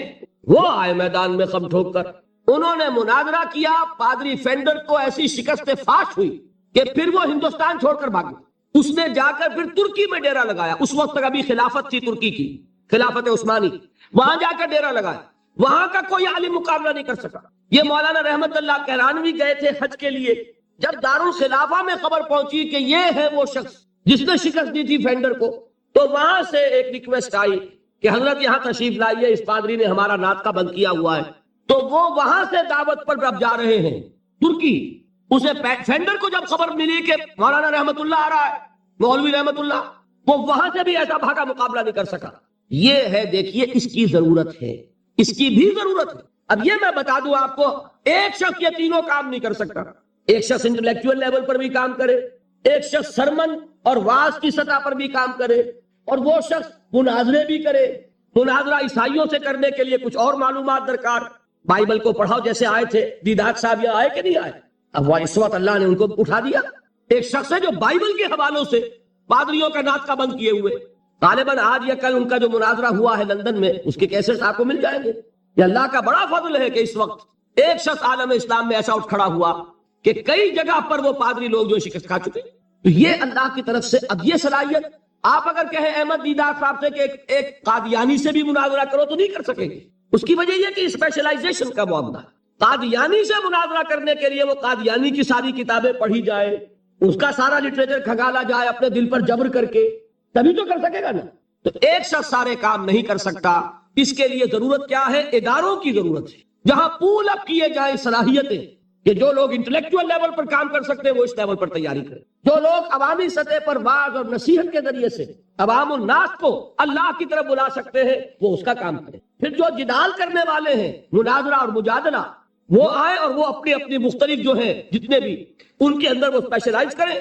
S2: وہ آئے میدان میں خم ٹھوک کر، انہوں نے مناظرہ کیا، پادری فینڈر کو ایسی شکست فاش ہوئی کہ پھر وہ ہندوستان چھوڑ کر بھاگے۔ اس نے جا کر پھر ترکی میں ڈیرا لگایا. اس وقت تک ابھی خلافت تھی ترکی کی، خلافت عثمانی. وہاں جا کر ڈیرا لگایا. وہاں کا کوئی عالم مقابلہ نہیں کر سکا. یہ مولانا رحمت اللہ کیرانوی گئے تھے حج کے لیے. جب دارالخلافہ میں خبر پہنچی کہ یہ ہے وہ شخص جس نے شکست دی تھی فینڈر کو، تو وہاں سے ایک ریکویسٹ آئی کہ حضرت یہاں تشریف لائیے، اس پادری نے ہمارا ناطقہ بند کیا ہوا ہے. تو وہ وہاں سے دعوت پر اب جا رہے ہیں ترکی. اسے فینڈر کو جب خبر ملی کہ مولانا رحمت اللہ آ رہا ہے، مولوی رحمت اللہ، وہ وہاں سے بھی ایسا بھاگا مقابلہ نہیں کر سکا. یہ ہے، دیکھیے اس کی ضرورت ہے، اس کی بھی ضرورت ہے. اب یہ میں بتا دوں آپ کو، ایک شخص یہ تینوں کام نہیں کر سکتا. ایک شخص انٹلیکچوئل لیول پر بھی کام کرے، ایک شخص سرمن اور واعظ کی سطح پر بھی کام کرے، اور وہ شخص مناظرے بھی کرے. مناظرہ عیسائیوں سے کرنے کے لیے کچھ اور معلومات درکار. بائبل کو پڑھاؤ، جیسے آئے تھے دیدات صاحب، یہ آئے کہ نہیں آئے؟ اب وہ اس وقت اللہ نے ان کو اٹھا دیا. ایک شخص ہے جو بائبل کے حوالوں سے پادریوں کا ناطقہ بند کیے ہوئے. غالباً آج یا کل ان کا جو مناظرہ ہوا ہے لندن میں، اس کے کیسٹ آپ کو مل جائیں گے. یہ اللہ کا بڑا فضل ہے کہ اس وقت ایک شخص عالم اسلام میں ایسا اٹھ کھڑا ہوا کہ کئی جگہ پر وہ پادری لوگ جو شکست کھا چکے. تو یہ اللہ کی طرف سے. اب یہ صلاحیت آپ اگر کہیں احمد دیدار صاحب سے کہ ایک قادیانی سے بھی مناظرہ کرو تو نہیں کر سکیں گے. اس کی وجہ یہ کہ اسپیشلائزیشن کا معاملہ. قادیانی سے مناظرہ کرنے کے لیے وہ قادیانی کی ساری کتابیں پڑھی جائے، اس کا سارا لٹریچر کھنگالا جائے اپنے دل پر جبر کر کے، تبھی تو کر سکے گا نا. تو ایک شخص سارے کام نہیں کر سکتا. اس کے لیے ضرورت کیا ہے؟ اداروں کی ضرورت ہے، جہاں پول اپ کیے جائیں صلاحیتیں، کہ جو لوگ انٹلیکچوئل لیول پر کام کر سکتے ہیں وہ اس لیول پر تیاری کریں. جو لوگ عوامی سطح پر واعظ اور نصیحت کے ذریعے سے عوام الناس کو اللہ کی طرف بلا سکتے ہیں وہ اس کا کام کریں. پھر جو جدال کرنے والے ہیں، مناظرہ اور مجادلہ، وہ آئے اور وہ اپنی اپنی مختلف جو ہیں جتنے بھی ان کے اندر وہ اسپیشلائز کریں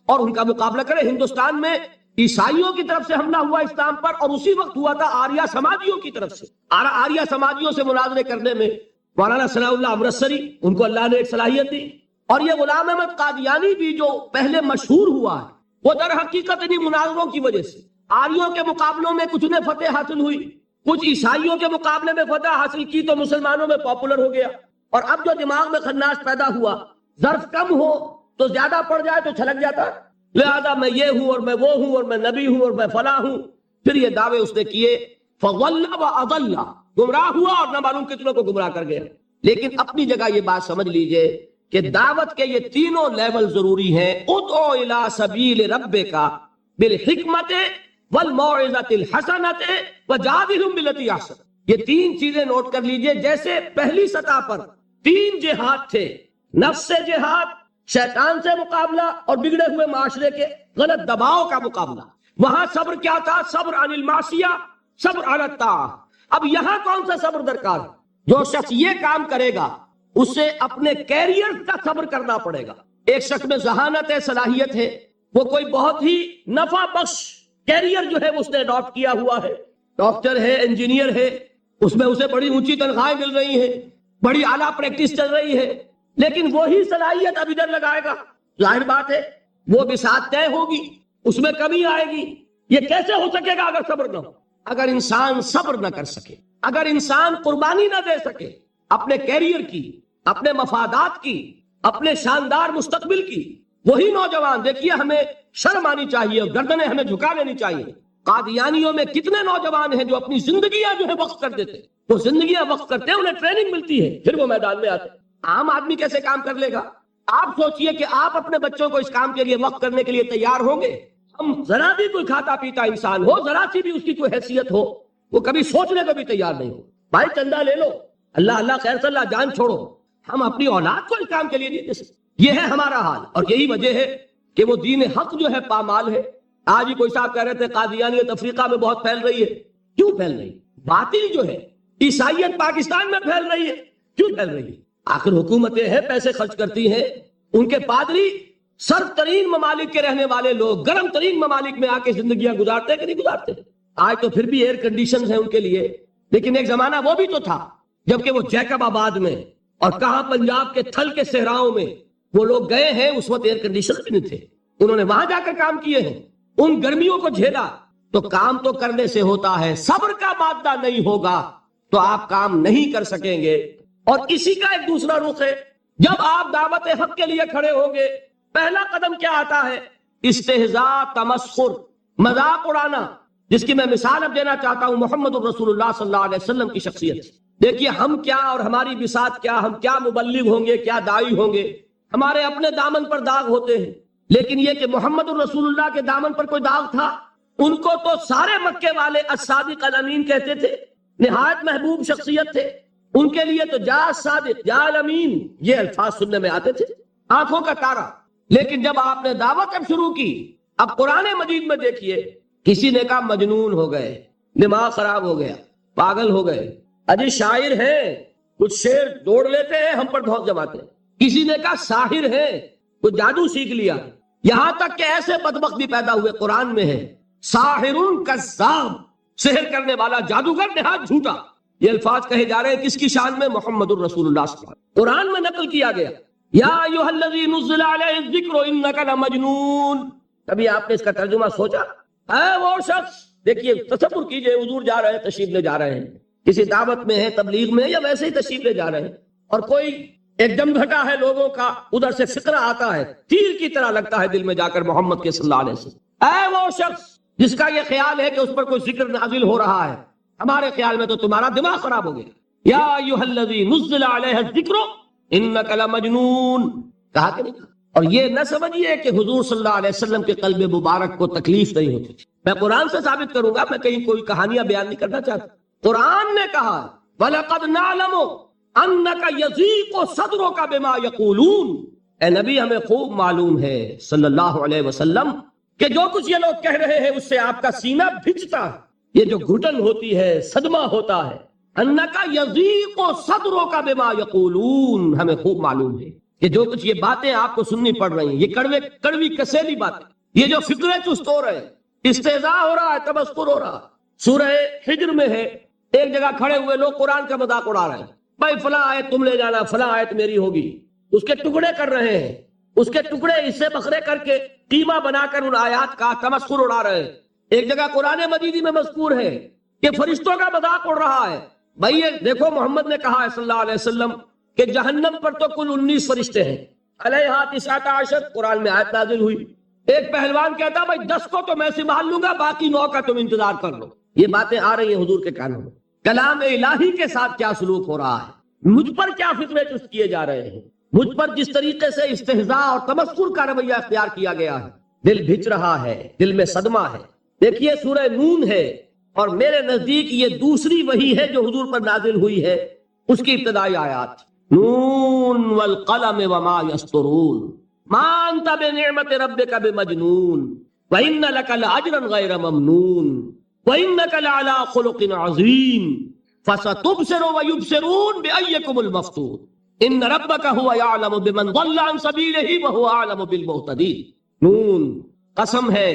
S2: اور ان کا مقابلہ کریں. ہندوستان میں عیسائیوں کی طرف سے حملہ ہوا اسلام پر، اور اسی وقت ہوا تھا آریہ سماجیوں کی طرف سے. آریہ سماجیوں سے مناظرے کرنے میں مولانا ثناء اللہ امرتسری، ان کو اللہ نے ایک صلاحیت دی. اور یہ غلام احمد قادیانی بھی جو پہلے مشہور ہوا ہے، وہ در حقیقت انہی مناظروں کی وجہ سے. آریوں کے مقابلوں میں کچھ نے فتح حاصل ہوئی، کچھ عیسائیوں کے مقابلے میں فتح حاصل کی تو مسلمانوں میں پاپولر ہو گیا. اور اب جو دماغ میں خناس پیدا ہوا، ظرف کم ہو تو زیادہ پڑ جائے تو چھلک جاتا، لہذا میں یہ ہوں اور میں وہ ہوں اور میں نبی ہوں اور میں فلاں ہوں. پھر یہ دعوے اس نے کیے، فضل واضل، گمراہ ہوا اور نہ معلوم کتنوں کو گمراہ کر گیا. لیکن اپنی جگہ یہ بات سمجھ لیجئے کہ دعوت کے یہ تینوں لیول ضروری ہیں. ادعو الی سبیل ربک بالحکمت والموعظۃ الحسنۃ وجادلھم بالتی احسن. یہ تین چیزیں نوٹ کر لیجئے. جیسے پہلی سطح پر تین جہاد تھے، نفس سے جہاد، شیطان سے مقابلہ اور بگڑے ہوئے معاشرے کے غلط دباؤ کا مقابلہ. وہاں صبر کیا تھا؟ صبر عن المعصیہ، صبر علی الطاعہ. اب یہاں کون سا صبر درکار ہے؟ جو شخص یہ کام کرے گا اسے اپنے کیریئر کا صبر کرنا پڑے گا. ایک شخص میں ذہانت ہے، صلاحیت ہے، وہ کوئی بہت ہی نفع بخش کیریئر جو ہے اس نے اڈاپٹ کیا ہوا ہے، ڈاکٹر ہے، انجینئر ہے، اس میں اسے بڑی اونچی تنخواہیں مل رہی ہیں، بڑی اعلیٰ پریکٹس چل رہی ہے، لیکن وہی صلاحیت اب ادھر لگائے گا، ظاہر بات ہے وہ بساط طے ہوگی، اس میں کمی آئے گی. یہ کیسے ہو سکے گا اگر صبر نہ ہو؟ اگر انسان صبر نہ کر سکے، اگر انسان قربانی نہ دے سکے اپنے کیریئر کی، اپنے مفادات کی، اپنے شاندار مستقبل کی، وہی نوجوان، دیکھیے ہمیں شرم آنی چاہیے اور گردنیں ہمیں جھکا لینی چاہیے. قادیانیوں میں کتنے نوجوان ہیں جو اپنی زندگیاں جو ہے وقف کر دیتے، وہ زندگیاں وقف کرتے ہیں، انہیں ٹریننگ ملتی ہے، پھر وہ میدان میں آتے. عام آدمی کیسے کام کر لے گا؟ آپ سوچئے کہ آپ اپنے بچوں کو اس کام کے لیے وقف کرنے کے لیے تیار ہوں گے؟ ہم ذرا بھی کوئی کھاتا پیتا انسان ہو، ذرا سی بھی اس کی کوئی حیثیت ہو، وہ کبھی سوچنے کو بھی تیار نہیں ہو. بھائی چندہ لے لو، اللہ اللہ خیر صلی اللہ، جان چھوڑو، ہم اپنی اولاد کو اس کام کے لیے نہیں دے سکتے. یہ ہے ہمارا حال، اور یہی وجہ ہے کہ وہ دین حق جو ہے پامال ہے. آج ہی کوئی صاحب کہہ رہے تھے قادیانیت افریقہ میں بہت پھیل رہی ہے. کیوں پھیل رہی؟ باطل جو ہے عیسائیت پاکستان میں پھیل رہی ہے. کیوں پھیل رہی ہے؟ آخر حکومتیں ہیں، پیسے خرچ کرتی ہیں، ان کے پادری سرد ترین ممالک کے رہنے والے لوگ گرم ترین ممالک میں آ کے زندگیاں گزارتے ہیں کہ نہیں گزارتے؟ آج تو پھر بھی ایئر کنڈیشنز ہیں ان کے لیے، لیکن ایک زمانہ وہ بھی تو تھا جبکہ وہ جیکب آباد میں اور کہاں پنجاب کے تھل کے صحراؤں میں وہ لوگ گئے ہیں، اس وقت ایئر کنڈیشن بھی نہیں تھے. انہوں نے وہاں جا کر کام کیے ہیں، ان گرمیوں کو جھیلا. تو کام تو کرنے سے ہوتا ہے، صبر کا مادہ نہیں ہوگا تو آپ کام نہیں کر سکیں گے. اور اسی کا ایک دوسرا رخ ہے، جب آپ دعوت حق کے لیے کھڑے ہوں گے، پہلا قدم کیا آتا ہے استہزاء، تمسخر، مذاق اڑانا، جس کی میں مثال اب دینا چاہتا ہوں محمد الرسول اللہ صلی اللہ علیہ وسلم کی شخصیت سے۔ دیکھیے ہم کیا اور ہماری بساط کیا، ہم کیا مبلغ ہوں گے، کیا داعی ہوں گے، ہمارے اپنے دامن پر داغ ہوتے ہیں، لیکن یہ کہ محمد الرسول اللہ کے دامن پر کوئی داغ تھا؟ ان کو تو سارے مکے والے الصادق الامین کہتے تھے، نہایت محبوب شخصیت تھے، ان کے لیے تو جا صادق جا الامین یہ الفاظ سننے میں آتے تھے، آنکھوں کا تارا۔ لیکن جب آپ نے دعوت اب شروع کی، اب قرآن مجید میں دیکھیے کسی نے کہا مجنون ہو گئے، دماغ خراب ہو گیا، پاگل ہو گئے، اجی شاعر ہیں، کچھ شعر دوڑ لیتے ہیں، ہم پر دھوس جماتے ہیں۔ کسی نے کہا ساحر ہے، کچھ جادو سیکھ لیا، یہاں تک کہ ایسے بدبخت بھی پیدا ہوئے قرآن میں ہے ساحر کذاب، سحر کرنے والا جادوگر نہایت جھوٹا۔ یہ الفاظ کہے جا رہے ہیں کس کی شان میں؟ محمد الرسول اللہ صلی اللہ علیہ وسلم۔ قرآن میں نقل کیا گیا یا ایھا الذی نزل علیہ الذکر انک لمجنون۔ کبھی آپ نے اس کا ترجمہ سوچا؟ اے وہ شخص، دیکھیے تصور کیجئے حضور جا رہے ہیں، تشریف لے جا رہے ہیں، کسی دعوت میں ہے، تبلیغ میں، یا ویسے ہی تشریف لے جا رہے ہیں، اور کوئی ایک دم گھٹا ہے لوگوں کا، ادھر سے فقرہ آتا ہے، تیر کی طرح لگتا ہے دل میں جا کر محمد کے صلی اللہ علیہ وسلم۔ اے وہ شخص جس کا یہ خیال ہے کہ اس پر کوئی ذکر نازل ہو رہا ہے، ہمارے خیال میں تو تمہارا دماغ خراب ہو گیا۔ یا ایھا الذی نزل علیہ الذکر انک لمجنون، کہا کہ نہیں؟ اور یہ نہ سمجھیے کہ حضور صلی اللہ علیہ وسلم کے قلب مبارک کو تکلیف نہیں ہوتی تھی۔ میں قرآن سے ثابت کروں گا، میں کہیں کوئی کہانیاں بیان نہیں کرنا چاہتا۔ قرآن نے کہا وَلَقَدْ نَعْلَمُ أَنَّكَ يَضِيقُ صَدْرُكَ بِمَا يَقُولُونَ، اے نبی ہمیں خوب معلوم ہے صلی اللہ علیہ وسلم کہ جو کچھ یہ لوگ کہہ رہے ہیں اس سے آپ کا سینہ بھجتا ہے، یہ جو گھٹن ہوتی ہے، صدمہ ہوتا ہے۔ أَنَّكَ يَضِيقُ صَدْرُكَ بِمَا يَقُولُونَ، ہمیں خوب معلوم ہے کہ جو کچھ یہ باتیں آپ کو سننی پڑ رہی ہیں، یہ کڑوی کسیلی باتیں، یہ جو فکرے چست ہو رہے ہیں، استہزاء ہو رہا ہے، تمسخر ہو رہا ہے۔ سورہ حجر میں ہے، ایک جگہ کھڑے ہوئے لوگ قرآن کا مذاق اڑا رہے ہیں، بھائی فلاں آیت تم لے جانا، فلاں آیت میری ہوگی، اس کے ٹکڑے کر رہے ہیں، اس کے ٹکڑے حصے بکھرے کر کے قیمہ بنا کر ان آیات کا تمسخر اڑا رہے ہیں۔ ایک جگہ قرآن مجید میں مذکور ہے کہ فرشتوں کا مذاق اڑ رہا ہے۔ بھائی یہ دیکھو محمد نے کہا ہے صلی اللہ علیہ وسلم کہ جہنم پر تو کل 19 فرشتے ہیں، علیہا 19 قرآن میں آیت نازل ہوئی۔ ایک پہلوان کہتا بھائی 10 کو تو میں سنبھال لوں گا، باقی 9 کا تم انتظار کر لو۔ یہ باتیں آ رہی ہیں حضور کے کانوں میں، کلام الہی کے ساتھ کیا سلوک ہو رہا ہے، مجھ پر کیا فکرے چست کیے جا رہے ہیں، مجھ پر جس طریقے سے استہزاء اور تمسخر کا رویہ اختیار کیا گیا ہے، دل بھج رہا ہے، دل میں صدمہ ہے۔ دیکھیے سورہ نون ہے، اور میرے نزدیک یہ دوسری وحی ہے جو حضور پر نازل ہوئی ہے، اس کی ابتدائی آیات نون والقلم وما یسطرون ما انت بنعمت ربک بمجنون وان لک لاجرا غیر ممنون وانک لعلی خلق عظیم فستبصر ویبصرون بأیکم المفتون ان ربک هو یعلم بمن ضل عن سبیلہ وهو اعلم بالمہتدین۔ نون قسم ہے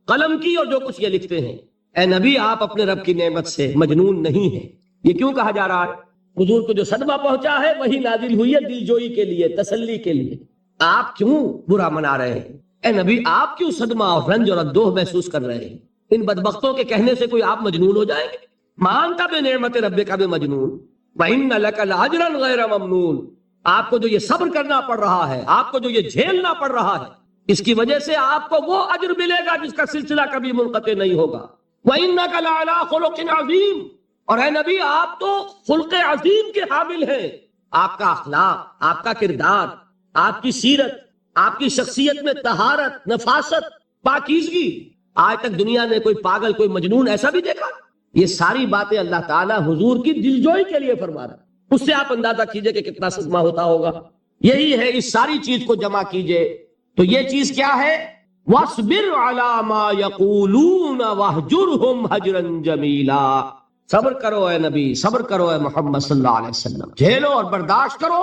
S2: قلم کی اور جو کچھ یہ لکھتے ہیں۔ اے نبی آپ اپنے رب کی نعمت سے مجنون نہیں ہیں۔ یہ کیوں کہا جا رہا ہے؟ حضور کو جو صدمہ پہنچا ہے وہی نازل ہوئی ہے دل جوئی کے لیے، تسلی کے لیے۔ آپ کیوں برا منا رہے ہیں؟ اے نبی آپ کیوں صدمہ اور رنج اور اندوہ محسوس کر رہے ہیں؟ ان بدبختوں کے کہنے سے کوئی آپ مجنون ہو جائیں گے؟ مانتا بنعمت ربک بمجنون وَإِنَّ لَكَ لَأَجْرًا غَيْرَ مَمْنُونَ، آپ کو جو یہ صبر کرنا پڑ رہا ہے، آپ کو جو یہ جھیلنا پڑ رہا ہے، اس کی وجہ سے آپ کو وہ اجر ملے گا جس کا سلسلہ کبھی منقطع نہیں ہوگا۔ وَإِنَّكَ لَعَلَىٰ خُلُقٍ عَظِيمٍ، اور اے نبی آپ تو خلق عظیم کے حامل ہیں۔ آپ کا اخلاق، آپ کا کردار، آپ کی سیرت، آپ کی شخصیت میں طہارت، نفاست، پاکیزگی، آج تک دنیا نے کوئی پاگل، کوئی مجنون ایسا بھی دیکھا؟ یہ ساری باتیں اللہ تعالیٰ حضور کی دلجوئی کے لیے فرما رہا ہے۔ اس سے آپ اندازہ کیجئے کہ کتنا صدمہ ہوتا ہوگا۔ یہی ہے، اس ساری چیز کو جمع کیجئے تو یہ چیز کیا ہے؟ وَاصْبِرْ عَلَىٰ مَا يَقُولُونَ وَاهْجُرْهُمْ هَجْرًا جَمِيلًا، صبر کرو اے نبی، صبر کرو اے محمد صلی اللہ علیہ وسلم، جھیلو اور برداشت کرو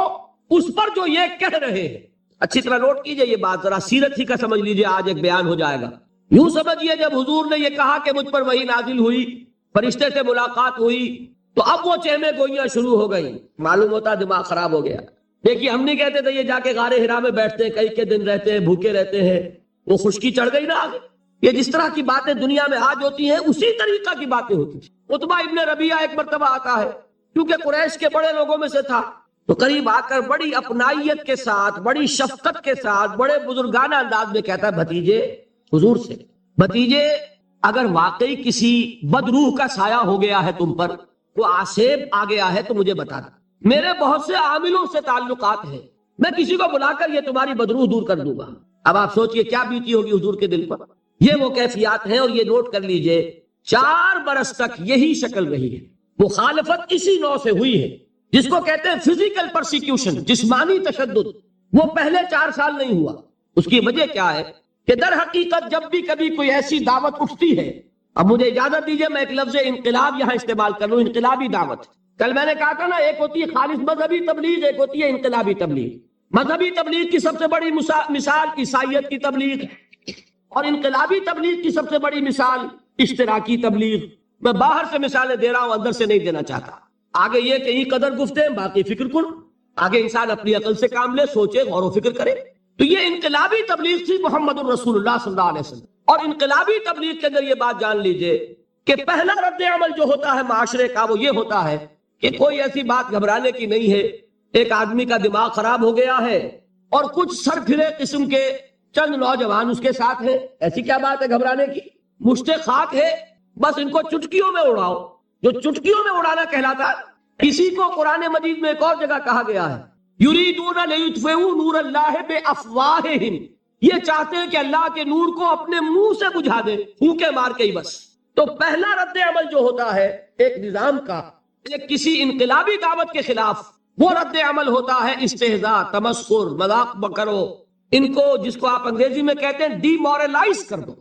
S2: اس پر جو یہ کہہ رہے ہیں۔ اچھی طرح نوٹ کیجئے یہ بات، ذرا سیرت ہی کا سمجھ لیجئے، آج ایک بیان ہو جائے گا۔ یوں سمجھیے جب حضور نے یہ کہا کہ مجھ پر وحی نازل ہوئی، فرشتے سے ملاقات ہوئی، تو اب وہ چہمے گوئیاں شروع ہو گئی، معلوم ہوتا دماغ خراب ہو گیا۔ دیکھیے ہم نہیں کہتے تھے یہ جا کے غار حرا میں بیٹھتے ہیں، کئی کے دن رہتے ہیں، بھوکے رہتے ہیں، وہ خشکی چڑھ گئی نا آگے۔ یہ جس طرح کی باتیں دنیا میں آج ہوتی ہیں اسی طریقہ کی باتیں ہوتی تھی۔ عتبہ ابن ربیعہ ایک مرتبہ آتا ہے، کیونکہ قریش کے بڑے لوگوں میں سے تھا، تو قریب آ کر بڑی اپنائیت کے ساتھ، بڑی شفقت کے ساتھ، بڑے بزرگانہ انداز میں کہتا ہے بھتیجے حضور سے، بھتیجے اگر واقعی کسی بدروح کا سایہ ہو گیا ہے تم پر، وہ آسیب آ گیا ہے تو مجھے بتا دو، میرے بہت سے عاملوں سے تعلقات ہیں، میں کسی کو بلا کر یہ تمہاری بدروح دور کر دوں گا۔ اب آپ سوچئے کیا بیتی ہوگی حضور کے دل پر۔ یہ وہ کیفیات ہیں، اور یہ نوٹ کر لیجئے 4 برس تک یہی شکل رہی ہے۔ مخالفت اسی نوع سے ہوئی ہے جس کو کہتے ہیں فزیکل پرسیکیوشن، جسمانی تشدد، وہ پہلے 4 سال نہیں ہوا۔ اس کی وجہ کیا ہے کہ در حقیقت جب بھی کبھی کوئی ایسی دعوت اٹھتی ہے، اب مجھے اجازت دیجئے میں ایک لفظ انقلاب یہاں استعمال کر لوں، انقلابی دعوت۔ کل میں نے کہا تھا نا، ایک ہوتی ہے خالص مذہبی تبلیغ، ایک ہوتی ہے انقلابی تبلیغ۔ مذہبی تبلیغ کی سب سے بڑی مثال عیسائیت کی تبلیغ، اور انقلابی تبلیغ کی سب سے بڑی مثال اشتراکی تبلیغ۔ میں باہر سے مثالیں دے رہا ہوں، اندر سے نہیں دینا چاہتا۔ آگے یہ کہ یہ قدر گفتیں باقی فکر کن، آگے انسان اپنی عقل سے کام لے، سوچے، غور و فکر کرے۔ تو یہ انقلابی تبلیغ تھی محمد الرسول اللہ صلی اللہ علیہ وسلم۔ اور انقلابی تبلیغ کے اندر یہ بات جان لیجئے کہ پہلا رد عمل جو ہوتا ہے معاشرے کا وہ یہ ہوتا ہے کہ کوئی ایسی بات گھبرانے کی نہیں ہے۔ ایک آدمی کا دماغ خراب ہو گیا ہے اور کچھ سر پھرے قسم کے چند نوجوان اس کے ساتھ ہیں، ایسی کیا بات ہے گھبرانے کی؟ مشت خاک ہے، بس ان کو چٹکیوں میں اڑاؤ۔ جو چٹکیوں میں اڑانا کہلاتا ہے، اسی کو قرآن مجید میں ایک اور جگہ کہا گیا ہے، یریدون لیطفئوا نور اللہ بافواہہم، یہ چاہتے ہیں کہ اللہ کے نور کو اپنے منہ سے بجھا دیں، پھونکے مار کے ہی بس۔ تو پہلا رد عمل جو ہوتا ہے ایک نظام کا، ایک کسی انقلابی دعوت کے خلاف، وہ رد عمل ہوتا ہے استہزاء، تمسخر، مذاق کرو، ان کو جس کو آپ انگریزی میں کہتے ہیں ڈی مورلائز کر دو،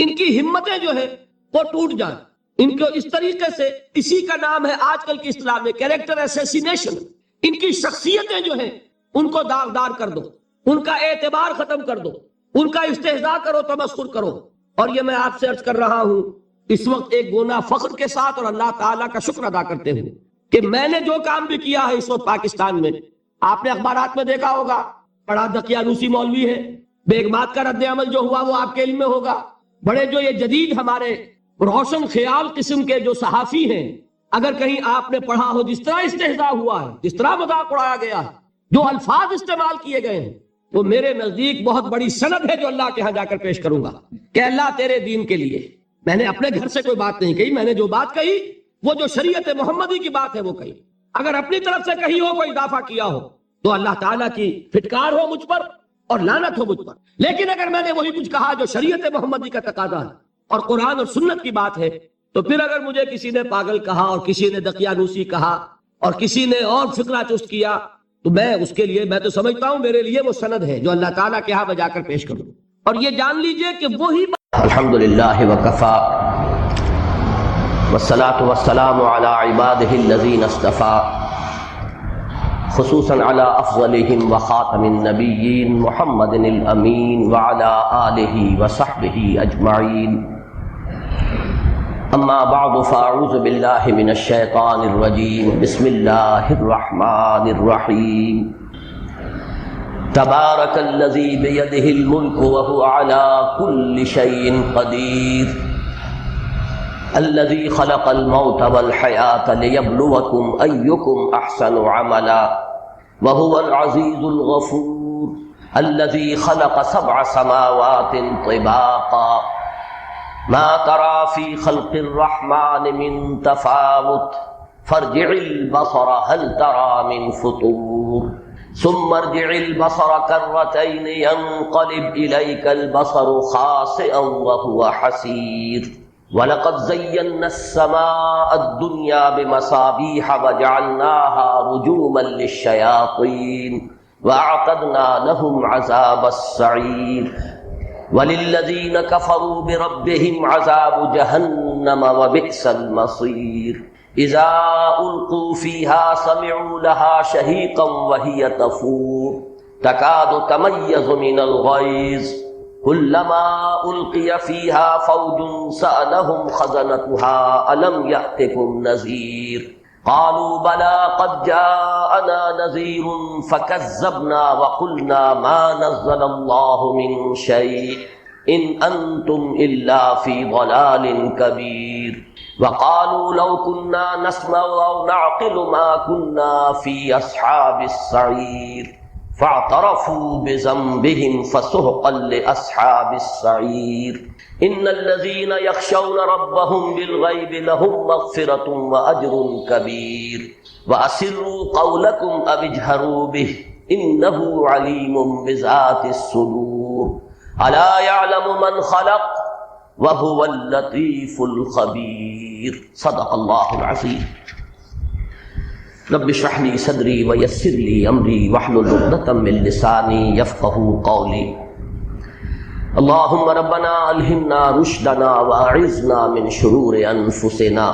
S2: ان کی ہمتیں جو ہے وہ ٹوٹ جائیں، ان کو اس طریقے سے، اسی کا نام ہے آج کل کی اصطلاح میں کیریکٹر اسیسینیشن۔ ان کی شخصیتیں جو ہیں ان کو داغدار کر دو، ان کا اعتبار ختم کر دو، ان کا استہزاء کرو، تمسخر کرو۔ اور یہ میں آپ سے عرض کر رہا ہوں اس وقت ایک گونا فخر کے ساتھ اور اللہ تعالیٰ کا شکر ادا کرتے ہوئے کہ میں نے جو کام بھی کیا ہے اس وقت پاکستان میں، آپ نے اخبارات میں دیکھا ہوگا، بڑا دقیانوسی مولوی ہے، بیگمات کا رد عمل جو ہوا وہ آپ کے علم میں ہوگا، بڑے جو یہ جدید ہمارے روشن خیال قسم کے جو صحافی ہیں، اگر کہیں آپ نے پڑھا ہو جس طرح استہزاء ہوا ہے، جس طرح مذاق اڑایا گیا ہے، جو الفاظ استعمال کیے گئے ہیں، وہ میرے نزدیک بہت بڑی سند ہے جو اللہ کے ہاں جا کر پیش کروں گا کہ اللہ تیرے دین کے لیے۔ میں نے اپنے گھر سے کوئی بات نہیں کہی، میں نے جو بات کہی وہ جو شریعت محمدی کی بات ہے وہ کہی۔ اگر اپنی طرف سے کہیں ہو، کوئی اضافہ کیا ہو تو اللہ تعالیٰ کی پھٹکار ہو مجھ پر اور لعنت ہو مجھ پر۔ لیکن اگر میں نے وہی کچھ کہا جو شریعت محمدی کا تقاضا ہے اور قرآن اور سنت کی بات ہے، تو پھر اگر مجھے کسی نے پاگل کہا اور کسی نے دقیانوسی کہا اور کسی نے اور فکرہ چست کیا، تو میں اس کے لیے، میں تو سمجھتا ہوں میرے لیے وہ سند ہے جو اللہ تعالیٰ کے ہاں میں جا کر پیش کروں۔ اور یہ جان لیجئے کہ وہی
S1: الحمدللہ وکفا والصلاة والسلام علی عبادہ الذین اصطفیٰ، خصوصاً علی افضلہم وخاتم النبیین محمد الامین وعلی آلہ وصحبہ اجمعین۔ اما بعد فاعوذ باللہ من الشیطان الرجیم، بسم اللہ الرحمن الرحیم۔ تبارک الذی بیدہ الملک وہو علی کل شیء قدیر، الذی خلق الموت والحیاة لیبلوکم ایکم احسن عملا وہو العزیز الغفور، الذی خلق 7 سماوات طباقا ما ترى في خلق الرحمن من تفاوت فارجع البصر هل ترى من فطور ثم ارجع البصر كرتين ينقلب إليك البصر خاسئا وهو حسير، ولقد زينا السماء الدنيا بمصابيح وجعلناها رجوما للشياطين وأعتدنا لهم عذاب السعير، وَلِلَّذِينَ كَفَرُوا بِرَبِّهِمْ عَذَابُ جَهَنَّمَ وَبِئْسَ الْمَصِيرُ، إِذَا أُلْقُوا فِيهَا سَمِعُوا لَهَا شَهِيقًا وَهِيَ تَفُورُ تَكَادُ تَمَيَّزُ مِنَ الْغَيْظِ كُلَّمَا أُلْقِيَ فِيهَا فَوْجٌ سَأَلَهُمْ خَزَنَتُهَا أَلَمْ يَأْتِكُمْ نَذِيرٌ قالوا بلى قد جاءنا نذير فكذبنا وقلنا ما نزل الله من شيء إن أنتم إلا في ضلال كبير، وقالوا لو كنا نسمع أو نعقل ما كنا في أصحاب السعير،
S2: فاعترفوا بذنبهم فسحقا لأصحاب السعير إن الذين يخشون ربهم بالغيب لهم مغفرة وأجر كبير وأسروا قولكم أو اجهروا به إنه عليم بذات الصدور ألا يعلم من خلق وهو اللطيف الخبير صدق الله العظيم رب اشرح لي صدري ويسر لي امري واحلل عقدة من لساني يفقهوا قولي اللهم ربنا الهمنا رشدنا واعذنا من شرور انفسنا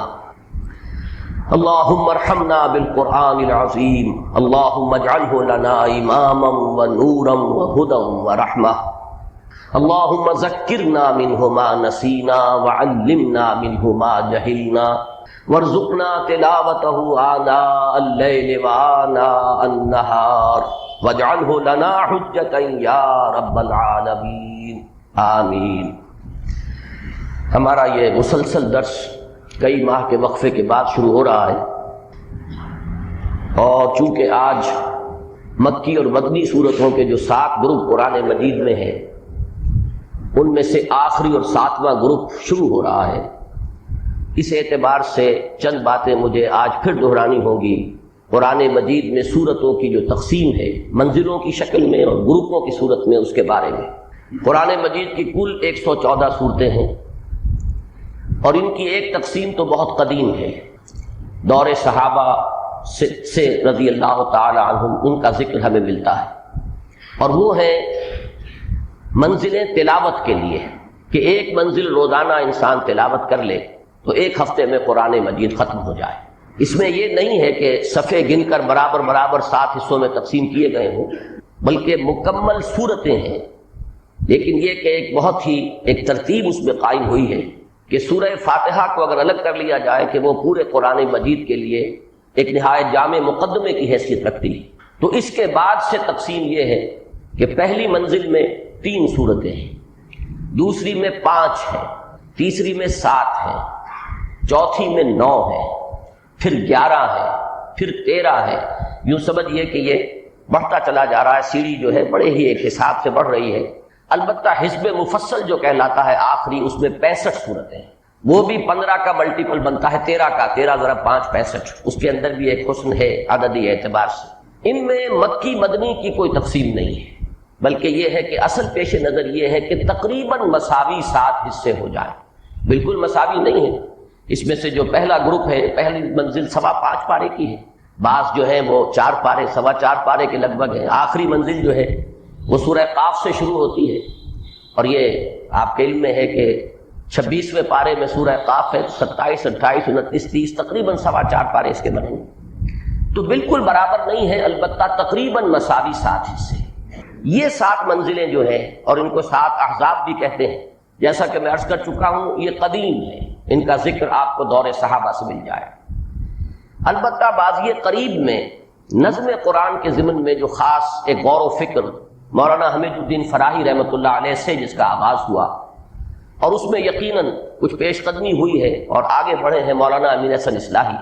S2: اللهم ارحمنا بالقرآن العظيم اللهم اجعله لنا اماما ونورا وهدى ورحمة اللهم ذكرنا منه ما نسينا وعلمنا منه ما جهلنا وارزقنا تلاوته آناء الليل وآناء النهار واجعله لنا حجة يا رب العالمین آمین۔ ہمارا یہ مسلسل درس کئی ماہ کے وقفے کے بعد شروع ہو رہا ہے، اور چونکہ آج مکی اور مدنی صورتوں کے جو 7 گروپ قرآن مجید میں ہیں ان میں سے آخری اور 7واں گروپ شروع ہو رہا ہے، اس اعتبار سے چند باتیں مجھے آج پھر دہرانی ہوگی قرآن مجید میں سورتوں کی جو تقسیم ہے منزلوں کی شکل میں اور گروپوں کی صورت میں، اس کے بارے میں۔ قرآن مجید کی کل 114 صورتیں ہیں، اور ان کی ایک تقسیم تو بہت قدیم ہے، دور صحابہ سے رضی اللہ تعالی عنہم ان کا ذکر ہمیں ملتا ہے، اور وہ ہے منزلیں تلاوت کے لیے، کہ ایک منزل روزانہ انسان تلاوت کر لے تو ایک ہفتے میں قرآن مجید ختم ہو جائے۔ اس میں یہ نہیں ہے کہ صفحے گن کر برابر 7 حصوں میں تقسیم کیے گئے ہوں، بلکہ مکمل صورتیں ہیں، لیکن یہ کہ ایک بہت ہی ایک ترتیب اس میں قائم ہوئی ہے کہ سورہ فاتحہ کو اگر الگ کر لیا جائے کہ وہ پورے قرآن مجید کے لیے ایک نہایت جامع مقدمے کی حیثیت رکھتی ہے، تو اس کے بعد سے تقسیم یہ ہے کہ پہلی منزل میں 3 صورتیں ہیں، دوسری میں 5 ہیں، تیسری میں 7 ہیں، چوتھی میں 9 ہے، پھر 11 ہے، پھر 13 ہے، یوں سمجھئے کہ یہ بڑھتا چلا جا رہا ہے، سیڑھی جو ہے بڑے ہی ایک حساب سے بڑھ رہی ہے۔ البتہ حزب مفصل جو کہلاتا ہے آخری، اس میں 65 صورتیں ہیں، وہ بھی 15 کا ملٹیپل بنتا ہے 13 کا، 13 ضرب 5 65، اس کے اندر بھی ایک حسن ہے عددی اعتبار سے۔ ان میں مکی مدنی کی کوئی تقسیم نہیں ہے، بلکہ یہ ہے کہ اصل پیش نظر یہ ہے کہ تقریباً مساوی 7 حصے ہو جائیں، بالکل مساوی نہیں ہے۔ اس میں سے جو پہلا گروپ ہے، پہلی منزل 5.25 پارے کی ہے، بعض جو ہے وہ 4 پارے 4.25 پارے کے لگ بھگ ہے، آخری منزل جو ہے وہ سورہ قاف سے شروع ہوتی ہے، اور یہ آپ کے علم میں ہے کہ 26ویں پارے میں سورہ قاف ہے، 27 28 29 30 تقریباً 4.25 پارے اس کے بنے ہیں، تو بالکل برابر نہیں ہے، البتہ تقریباً مساوی 7 حصے۔ یہ 7 منزلیں جو ہیں، اور ان کو 7 احزاب بھی کہتے ہیں، جیسا کہ میں عرض کر چکا ہوں یہ قدیم ہے، ان کا ذکر آپ کو دور صحابہ سے مل جائے۔ البتہ بازی قریب میں نظم قرآن کے ضمن میں جو خاص ایک غور و فکر مولانا حمید الدین فراہی رحمۃ اللہ علیہ سے جس کا آغاز ہوا، اور اس میں یقیناً کچھ پیش قدمی ہوئی ہے اور آگے بڑھے ہیں مولانا امین حسن اصلاحی،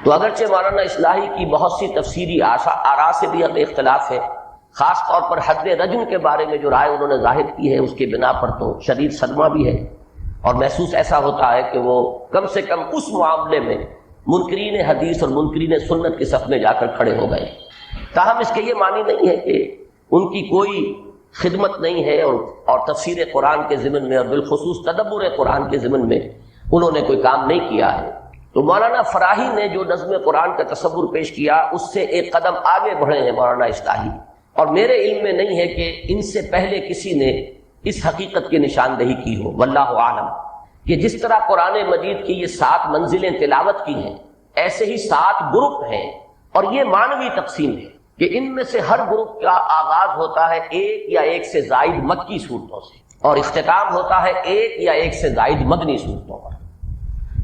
S2: تو اگرچہ مولانا اصلاحی کی بہت سی تفسیری آراء سے بھی اختلاف ہے، خاص طور پر حد رجم کے بارے میں جو رائے انہوں نے ظاہر کی ہے اس کی بنا پر تو شدید صدمہ بھی ہے، اور محسوس ایسا ہوتا ہے کہ وہ کم سے کم اس معاملے میں منکرین حدیث اور منکرین سنت کے صف میں جا کر کھڑے ہو گئے۔ تاہم اس کے یہ معنی نہیں ہے کہ ان کی کوئی خدمت نہیں ہے، اور تفسیر قرآن کے ضمن میں اور بالخصوص تدبر قرآن کے ضمن میں انہوں نے کوئی کام نہیں کیا ہے۔ تو مولانا فراہی نے جو نظم قرآن کا تصور پیش کیا اس سے ایک قدم آگے بڑھے ہیں مولانا اصلاحی، اور میرے علم میں نہیں ہے کہ ان سے پہلے کسی نے اس حقیقت کی نشاندہی کی ہو، واللہ عالم، کہ جس طرح قرآن مجید کی یہ 7 منزلیں تلاوت کی ہیں، ایسے ہی 7 گروپ ہیں، اور یہ معنوی تقسیم ہے کہ ان میں سے ہر گروپ کا آغاز ہوتا ہے 1 یا 1 سے زائد مکی صورتوں سے، اور اختتام ہوتا ہے 1 یا 1 سے زائد مدنی صورتوں پر۔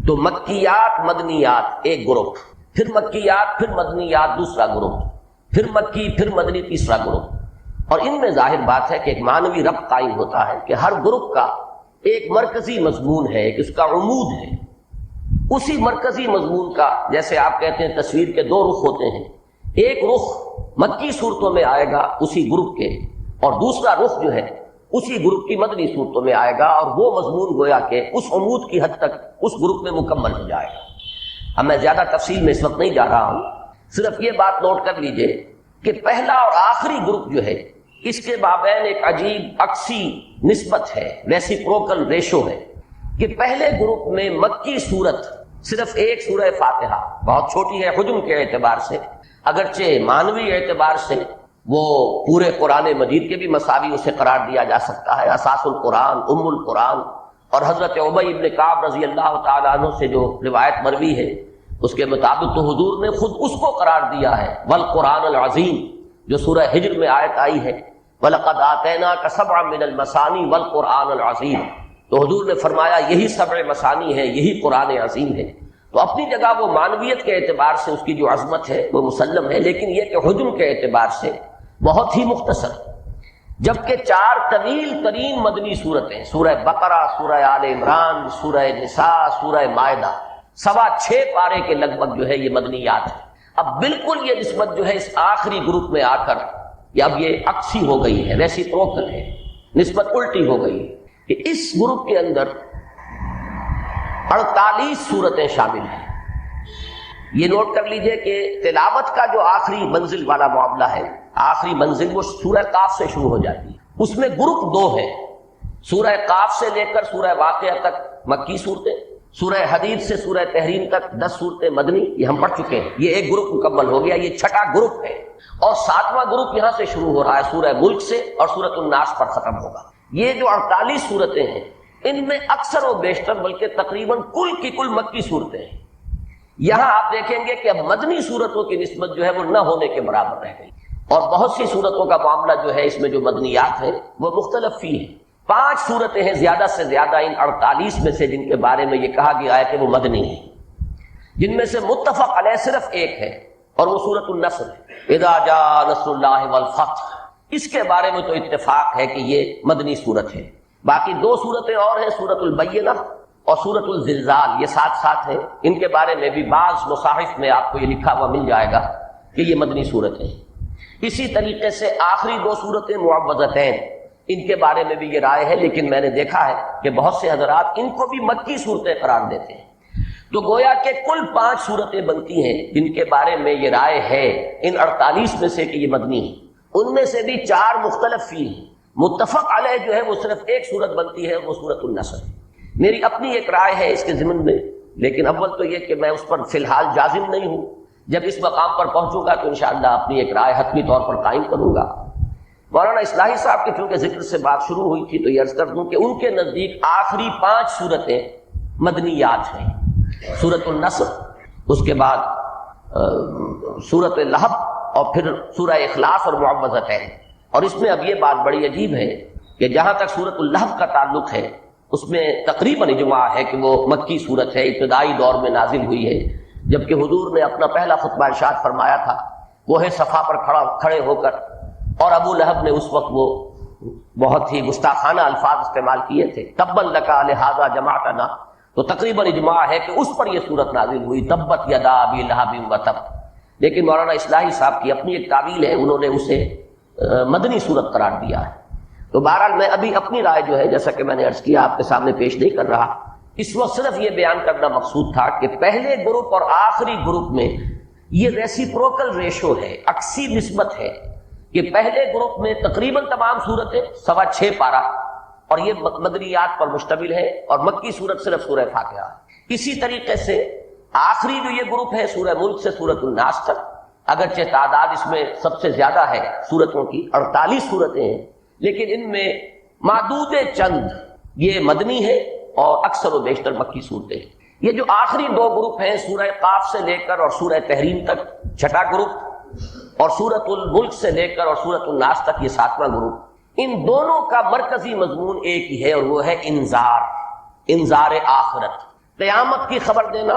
S2: تو مکیات مدنیات ایک گروپ، پھر مکیات پھر مدنیات دوسرا گروپ، پھر مکی پھر مدنی تیسرا گروپ، اور ان میں ظاہر بات ہے کہ ایک معنوی ربط قائم ہوتا ہے کہ ہر گروپ کا ایک مرکزی مضمون ہے، ایک اس کا عمود ہے، اسی مرکزی مضمون کا، جیسے آپ کہتے ہیں تصویر کے 2 رخ ہوتے ہیں، ایک رخ مکی صورتوں میں آئے گا اسی گروپ کے، اور دوسرا رخ جو ہے اسی گروپ کی مدنی صورتوں میں آئے گا، اور وہ مضمون گویا کہ اس عمود کی حد تک اس گروپ میں مکمل ہو جائے گا۔ اب میں زیادہ تفصیل میں اس وقت نہیں جا رہا ہوں، صرف یہ بات نوٹ کر لیجئے کہ پہلا اور آخری گروپ جو ہے اس کے مابین ایک عجیب عکسی نسبت ہے، ریسیپروکل ریشو ہے، کہ پہلے گروپ میں مکی صورت صرف ایک سورہ فاتحہ، بہت چھوٹی ہے حجم کے اعتبار سے، اگرچہ معنوی اعتبار سے وہ پورے قرآن مجید کے بھی مساوی اسے قرار دیا جا سکتا ہے، اساس القرآن، ام القرآن، اور حضرت ابی بن کعب رضی اللہ تعالیٰ عنہ سے جو روایت مروی ہے اس کے مطابق تو حضور نے خود اس کو قرار دیا ہے والقرآن العظیم، جو سورہ حجر میں آیت آئی ہے وَلَقَدْ آتَيْنَاكَ سَبْعًا مِّنَ الْمَثَانِي وَالْقُرْآنَ الْعَظِيمَ، تو حضور نے فرمایا یہی سبع مثانی ہے، یہی قرآن عظیم ہے۔ تو اپنی جگہ وہ معنویت کے اعتبار سے اس کی جو عظمت ہے وہ مسلم ہے، لیکن یہ کہ حجم کے اعتبار سے بہت ہی مختصر، جبکہ 4 طویل ترین مدنی صورتیں، سورہ بقرہ، سورہ آل عمران، سورہ نساء، سورہ مائدہ، 6.25 پارے کے لگ بھگ جو ہے یہ مدنیات ہے۔ اب بالکل یہ نسبت جو ہے اس آخری گروپ میں آ کر اب یہ عکسی ہو گئی ہے، ریسیپروکل ہے، نسبت الٹی ہو گئی ہے کہ اس گروپ کے اندر 48 صورتیں شامل ہیں۔ یہ نوٹ کر لیجئے کہ تلاوت کا جو آخری منزل والا معاملہ ہے، آخری منزل وہ سورہ قاف سے شروع ہو جاتی ہے، اس میں گروپ 2 ہے، سورہ قاف سے لے کر سورہ واقعہ تک مکی صورتیں، سورہ حدید سے سورہ تحریم تک 10 صورتیں مدنی، یہ ہم پڑھ چکے ہیں، یہ ایک گروپ مکمل ہو گیا، یہ 6واں گروپ ہے، اور 7واں گروپ یہاں سے شروع ہو رہا ہے سورہ ملک سے اور سورۃ الناس پر ختم ہوگا۔ یہ جو 48 صورتیں ہیں ان میں اکثر و بیشتر بلکہ تقریباً کل کی کل مکی صورتیں ہیں۔ یہاں آپ دیکھیں گے کہ اب مدنی صورتوں کی نسبت جو ہے وہ نہ ہونے کے برابر رہ گئی، اور بہت سی صورتوں کا معاملہ جو ہے اس میں جو مدنیات ہیں وہ مختلف فی ہیں۔ 5 صورتیں ہیں زیادہ سے زیادہ ان 48 میں سے جن کے بارے میں یہ کہا گیا ہے کہ وہ مدنی ہیں، جن میں سے متفق علیہ صرف ایک ہے اور وہ سورۃ النصر ہے، اذا جاء نصر اللہ والفتح، اس کے بارے میں تو اتفاق ہے کہ یہ مدنی صورت ہے۔ باقی 2 صورتیں اور ہیں، سورۃ البینہ اور سورۃ الزلزال، یہ ساتھ ساتھ ہیں، ان کے بارے میں بھی بعض مصاحف میں آپ کو یہ لکھا ہوا مل جائے گا کہ یہ مدنی صورتیں ہیں۔ اسی طریقے سے آخری 2 صورتیں معوذتین، ان کے بارے میں بھی یہ رائے ہے، لیکن میں نے دیکھا ہے کہ بہت سے حضرات ان کو بھی مکی صورتیں قرار دیتے ہیں، تو گویا کہ کل 5 صورتیں بنتی ہیں جن کے بارے میں یہ رائے ہے ان 48 میں سے کہ یہ مدنی ہیں۔ ان میں سے بھی 4 مختلف فی ہیں، متفق علیہ جو ہے وہ صرف ایک صورت بنتی ہے، وہ سورۃ النصر ہے۔ میری اپنی ایک رائے ہے اس کے ضمن میں، لیکن اول تو یہ کہ میں اس پر فی الحال جازم نہیں ہوں، جب اس مقام پر پہنچوں گا تو انشاءاللہ اپنی ایک رائے حتمی طور پر قائم کروں گا۔ مولانا اصلاحی صاحب کے چونکہ ذکر سے بات شروع ہوئی تھی تو یہ عرض کر دوں کہ ان کے نزدیک آخری 5 صورتیں مدنیات ہیں، سورۃ النصر، اس کے بعد سورۃ لہب، اور پھر سورہ اخلاص اور معوذتین۔ اور اس میں اب یہ بات بڑی عجیب ہے کہ جہاں تک سورۃ اللہب کا تعلق ہے اس میں تقریباً اجماع ہے کہ وہ مکی صورت ہے، ابتدائی دور میں نازل ہوئی ہے، جبکہ حضور نے اپنا پہلا خطبہ ارشاد فرمایا تھا کوہ صفا پر کھڑے ہو کر، اور ابو لہب نے اس وقت وہ بہت ہی گستاخانہ الفاظ استعمال کیے تھے، تبا لک لہذا جمعتنا، تو تقریباً اجماع ہے کہ اس پر یہ صورت نازل ہوئی، تبت یدا ابی لہب وتب۔ لیکن مولانا اصلاحی صاحب کی اپنی ایک تعویل ہے، انہوں نے اسے مدنی صورت قرار دیا ہے۔ تو بہرحال میں ابھی اپنی رائے جو ہے جیسا کہ میں نے عرض کیا آپ کے سامنے پیش نہیں کر رہا، اس وقت صرف یہ بیان کرنا مقصود تھا کہ پہلے گروپ اور آخری گروپ میں یہ ریسیپروکل ریشو ہے، عکسی نسبت ہے، کہ پہلے گروپ میں تقریباً تمام صورتیں 6.25 پارہ اور یہ مدنیات پر مشتمل ہے، اور مکی صورت صرف سورہ فاتحہ۔ اسی طریقے سے آخری جو یہ گروپ ہے سورہ ملک سے سورۃ الناس تک، اگرچہ تعداد اس میں سب سے زیادہ ہے صورتوں کی، 48 صورتیں ہیں، لیکن ان میں معدود چند یہ مدنی ہے اور اکثر و بیشتر مکی صورتیں ہیں۔ یہ جو آخری 2 گروپ ہیں سورہ قاف سے لے کر اور سورہ تحریم تک 6واں گروپ، اور سورۃ الملک سے لے کر اور سورۃ الناس تک یہ 7واں گروپ، ان دونوں کا مرکزی مضمون ایک ہی ہے، اور وہ ہے انذار آخرت، قیامت کی خبر دینا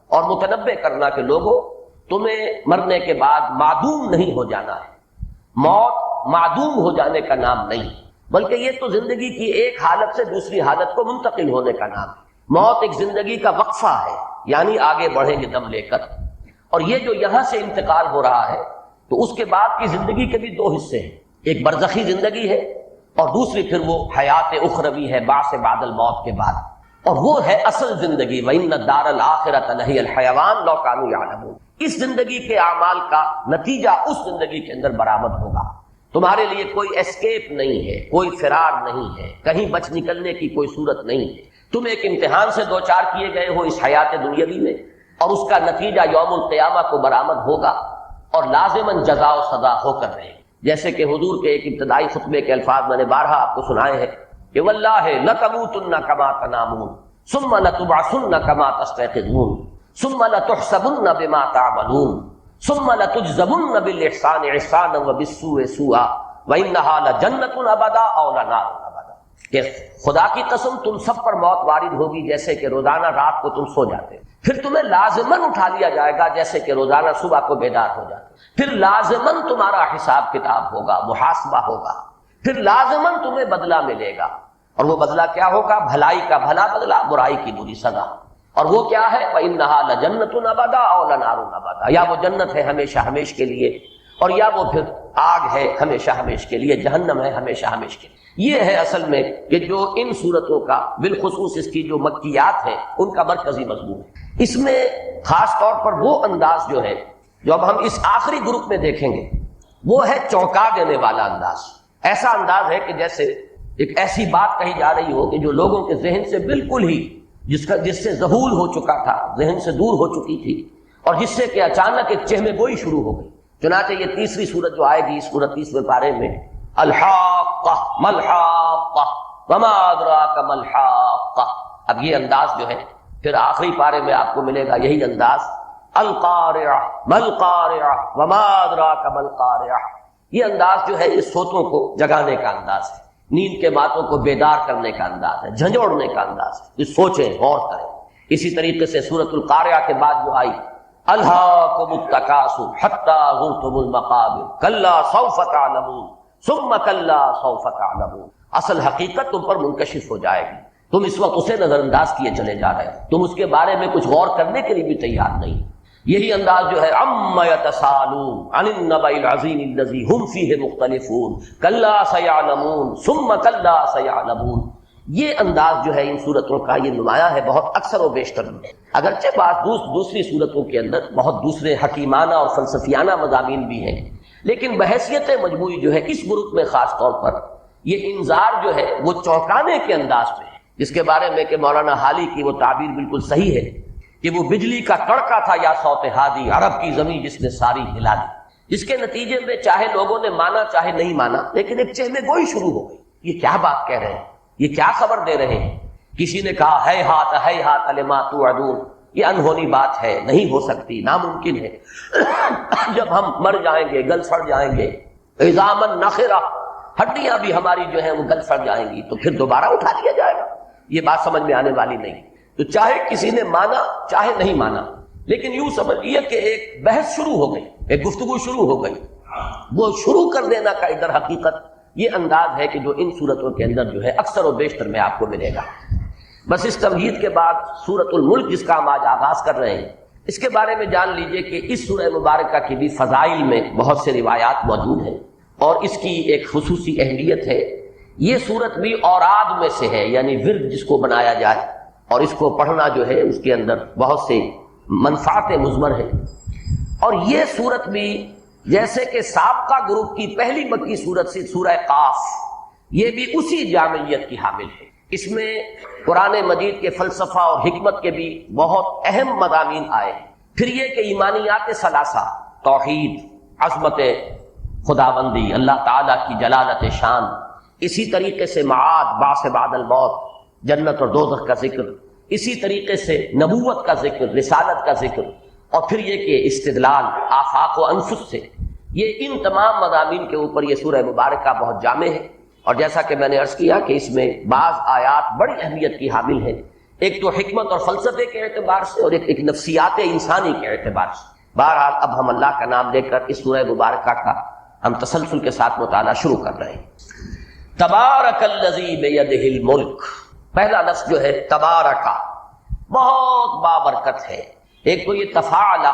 S2: اور متنبہ کرنا کہ لوگوں تمہیں مرنے کے بعد معدوم نہیں ہو جانا ہے، موت معدوم ہو جانے کا نام نہیں، بلکہ یہ تو زندگی کی ایک حالت سے دوسری حالت کو منتقل ہونے کا نام ہے۔ موت ایک زندگی کا وقفہ ہے، یعنی آگے بڑھیں گے دم لے کر، اور یہ جو یہاں سے انتقال ہو رہا ہے تو اس کے بعد کی زندگی کے بھی دو حصے ہیں، ایک برزخی زندگی ہے اور دوسری پھر وہ حیات اخروی ہے بعث بعد الموت کے بعد، اور وہ ہے اصل زندگی وَإِنَّ الدَّارَ الْآخِرَةَ لَهِيَ الْحَيَوَانُ لَوْ كَانُوا يَعْلَمُونَ۔ اس زندگی کے اعمال کا نتیجہ اس زندگی کے اندر برآمد ہوگا۔ تمہارے لیے کوئی اسکیپ نہیں ہے، کوئی فرار نہیں ہے، کہیں بچ نکلنے کی کوئی صورت نہیں ہے۔ تم ایک امتحان سے دوچار کیے گئے ہو اس حیات دنیاوی میں، اور اس کا نتیجہ یوم القیامہ کو برآمد ہوگا اور لازماً جزا و سزا ہو کر رہے گی۔ جیسے کہ حضور کے ایک ابتدائی خطبے کے الفاظ میں نے بارہا آپ کو سنائے ہیں کہ واللہ لتموتن کما تنامون ثم لتبعثن کما تستيقظون ثم لتحسبن بما تعملون ثم لتجزون بالاحسان احسانا وبالسوء سوءا وانها لجنۃ ابدا او لنار ابدا، کہ خدا کی قسم تم سب پر موت وارد ہوگی جیسے کہ روزانہ رات کو تم سو جاتے، پھر تمہیں لازماً اٹھا لیا جائے گا جیسے کہ روزانہ صبح کو بیدار ہو جاتے، پھر لازماً تمہارا حساب کتاب ہوگا، محاسبہ ہوگا، پھر لازماً تمہیں بدلہ ملے گا، اور وہ بدلہ کیا ہوگا؟ بھلائی کا بھلا بدلہ، برائی کی بری سزا۔ اور وہ کیا ہے؟ وَإِنَّهَا لَجَنَّةٌ أَبَدًا أَوْ لَنَارٌ أَبَدًا، یا وہ جنت ہے ہمیشہ ہمیش کے لیے، اور یا وہ پھر آگ ہے ہمیشہ ہمیش کے لیے، جہنم ہے ہمیشہ ہمیش کے لیے۔ یہ ہے اصل میں کہ جو ان صورتوں کا بالخصوص اس کی جو مکیات ہیں ان کا مرکزی مضمون ہے۔ اس میں خاص طور پر وہ انداز جو ہے جو اب ہم اس آخری گروپ میں دیکھیں گے وہ ہے چونکا دینے والا انداز۔ ایسا انداز ہے کہ جیسے ایک ایسی بات کہی جا رہی ہو کہ جو لوگوں کے ذہن سے بالکل ہی جس سے ذہول ہو چکا تھا، ذہن سے دور ہو چکی تھی، اور جس سے کہ اچانک ایک چہمے گوئی شروع ہو گئی۔ چنانچہ یہ تیسری سورت جو آئے گی اس 29ویں پارے میں، الحاقہ ملحاقہ وما ادراک ملحاقہ، اب یہ انداز جو ہے پھر آخری پارے میں آپ کو ملے گا یہی انداز، القارعہ ملقارعہ وما ادراک ملقارعہ۔ یہ انداز جو ہے اس سوتوں کو جگانے کا انداز ہے، نیند کے باتوں کو بیدار کرنے کا انداز ہے، جھنجھوڑنے کا انداز ہے، یہ سوچیں غور کریں۔ اسی طریقے سے سورۃ القارعہ کے بعد جو آئی، الہاکم التکاثر حتی زرتم المقابر کلا سوف تعلمون ثم کلا سوف تعلمون، اصل حقیقت تم پر منکشف ہو جائے گی، تم اس وقت اسے نظر انداز کیے چلے جا رہے ہو، تم اس کے بارے میں کچھ غور کرنے کے لیے بھی تیار نہیں۔ یہی انداز جو ہے عما یتساءلون عن النبأ العظیم الذی هم فیہ مختلفون کلا سیعلمون ثم کلا سیعلمون، یہ انداز جو ہے ان صورتوں کا یہ نمایاں ہے بہت اکثر و بیشتر میں، اگرچہ بعض دوسری صورتوں کے اندر بہت دوسرے حکیمانہ اور فلسفیانہ مضامین بھی ہیں، لیکن بحیثیت مجموعی جو ہے اس گروپ میں خاص طور پر یہ انذار جو ہے وہ چونکانے کے انداز میں ہے، جس کے بارے میں کہ مولانا حالی کی وہ تعبیر بالکل صحیح ہے کہ وہ بجلی کا کڑکا تھا یا صوت ہادی، عرب کی زمین جس نے ساری ہلا دی، جس کے نتیجے میں چاہے لوگوں نے مانا چاہے نہیں مانا لیکن ایک چہمے گوئی شروع ہو گئی، یہ کیا بات کہہ رہے ہیں، یہ کیا خبر دے رہے ہیں۔ کسی نے کہا ہے ہاتھ لما توعدون، یہ انہونی بات ہے، نہیں ہو سکتی، ناممکن ہے، جب ہم مر جائیں گے گل سڑ جائیں گے، عظاما نخرہ، ہڈیاں بھی ہماری جو ہیں وہ گل سڑ جائیں گی تو پھر دوبارہ اٹھا لیا جائے گا، یہ بات سمجھ میں آنے والی نہیں۔ تو چاہے کسی نے مانا چاہے نہیں مانا، لیکن یوں سمجھیے کہ ایک بحث شروع ہو گئی، ایک گفتگو شروع ہو گئی، وہ شروع کر دینا کا ادھر حقیقت یہ انداز ہے کہ جو ان صورتوں کے اندر جو ہے اکثر و بیشتر میں آپ کو ملے گا۔ بس اس تمہید کے بعد سورۃ الملک جس کا ہم آج آغاز کر رہے ہیں، اس کے بارے میں جان لیجئے کہ اس سورہ مبارکہ کی بھی فضائل میں بہت سے روایات موجود ہیں اور اس کی ایک خصوصی اہمیت ہے۔ یہ سورت بھی اوراد میں سے ہے، یعنی ورد جس کو بنایا جائے اور اس کو پڑھنا جو ہے اس کے اندر بہت سے منفعت مضمر ہے۔ اور یہ سورت بھی جیسے کہ سابقہ گروپ کی پہلی مکی سورت سے سورہ قاف، یہ بھی اسی جامعیت کی حامل ہے۔ اس میں قرآن مجید کے فلسفہ اور حکمت کے بھی بہت اہم مضامین آئے ہیں۔ پھر یہ کہ ایمانیات ثلاثہ، توحید، عظمت خداوندی، اللہ تعالیٰ کی جلالت شان، اسی طریقے سے معاد، بعث بعد الموت، جنت اور دوزخ کا ذکر، اسی طریقے سے نبوت کا ذکر، رسالت کا ذکر، اور پھر یہ کہ استدلال آفاق و انفس سے، یہ ان تمام مضامین کے اوپر یہ سورہ مبارکہ بہت جامع ہے۔ اور جیسا کہ میں نے عرض کیا کہ اس میں بعض آیات بڑی اہمیت کی حامل ہیں، ایک تو حکمت اور فلسفے کے اعتبار سے اور ایک نفسیات انسانی کے اعتبار سے۔ بہرحال اب ہم اللہ کا نام لے کر اس سورہ مبارکہ کا ہم تسلسل کے ساتھ مطالعہ شروع کر رہے ہیں۔ تبارک الذی بیدہ الملک، پہلا لفظ جو ہے تبارکہ، بہت بابرکت ہے۔ ایک تو یہ تفاعلہ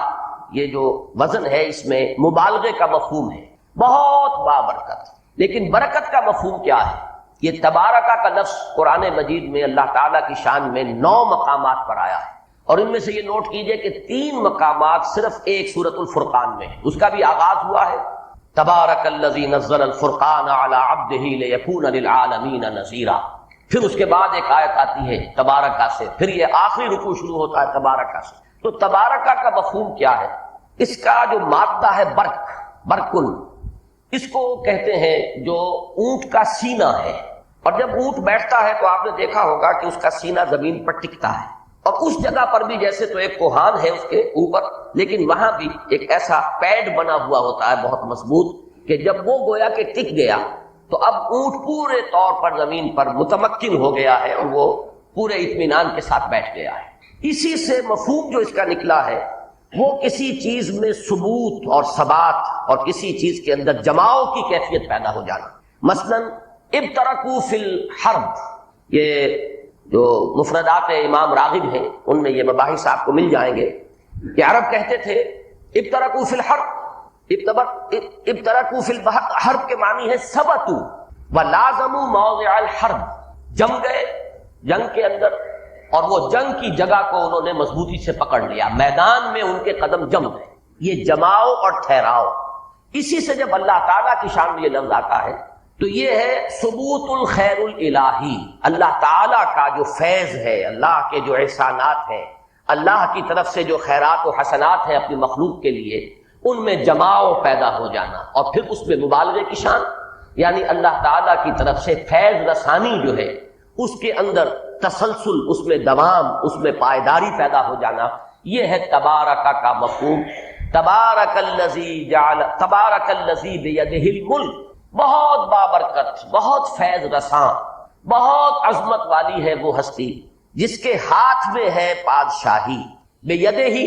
S2: یہ جو وزن ہے اس میں مبالغے کا مفہوم ہے، بہت بابرکت۔ لیکن برکت کا مفہوم کیا ہے؟ یہ تبارکہ کا لفظ قرآن مجید میں اللہ تعالیٰ کی شان میں 9 مقامات پر آیا ہے، اور ان میں سے یہ نوٹ کیجئے کہ 3 مقامات صرف ایک سورۃ الفرقان میں ہے، اس کا بھی آغاز ہوا ہے تبارک الذی نزل الفرقان علی عبدہ لیکون للعالمین نذیرا، پھر اس کے بعد ایک آیت آتی ہے تبارکہ سے، پھر یہ آخری رکوع شروع ہوتا ہے تبارکہ سے۔ تو تبارکہ کا مفہوم کیا ہے؟ اس کا جو مادہ ہے برکن، اس کو کہتے ہیں جو اونٹ کا سینہ ہے، اور جب اونٹ بیٹھتا ہے تو آپ نے دیکھا ہوگا کہ اس کا سینہ زمین پر ٹکتا ہے، اور اس جگہ پر بھی جیسے تو ایک کوہان ہے اس کے اوپر، لیکن وہاں بھی ایک ایسا پیڈ بنا ہوا ہوتا ہے بہت مضبوط کہ جب وہ گویا کہ ٹک گیا تو اب اونٹ پورے طور پر زمین پر متمکن ہو گیا ہے اور وہ پورے اطمینان کے ساتھ بیٹھ گیا ہے۔ اسی سے مفہوم جو اس کا نکلا ہے وہ کسی چیز میں ثبوت اور ثبات اور کسی چیز کے اندر جماؤ کی کیفیت پیدا ہو جانا۔ مثلا ابترکوا فی الحرب، یہ جو مفردات امام راغب ہیں ان میں یہ مباحث آپ کو مل جائیں گے کہ عرب کہتے تھے ابترکوا فی الحرب، ابترکوا فی الحرب کے معنی ہے ثبتوا ولازموا موضع الحرب، جم گئے جنگ کے اندر اور وہ جنگ کی جگہ کو انہوں نے مضبوطی سے پکڑ لیا، میدان میں ان کے قدم جم گئے، یہ جماؤ اور ٹھہراؤ۔ اسی سے جب اللہ تعالیٰ کی شان میں یہ لفظ آتا ہے تو یہ ہے ثبوت الخیر الالہی، اللہ تعالیٰ کا جو فیض ہے، اللہ کے جو احسانات ہیں، اللہ کی طرف سے جو خیرات و حسنات ہیں اپنی مخلوق کے لیے، ان میں جماؤ پیدا ہو جانا، اور پھر اس میں مبالغے کی شان، یعنی اللہ تعالیٰ کی طرف سے فیض رسانی جو ہے اس کے اندر تسلسل، اس میں دوام، اس میں پائیداری پیدا ہو جانا، یہ ہے تبارکہ کا مفہوم۔ تبارک الذی بیدہ الملک، بہت بابرکت، بہت فیض رساں، بہت عظمت والی ہے وہ ہستی جس کے ہاتھ میں ہے بادشاہی، بیدہ ہی،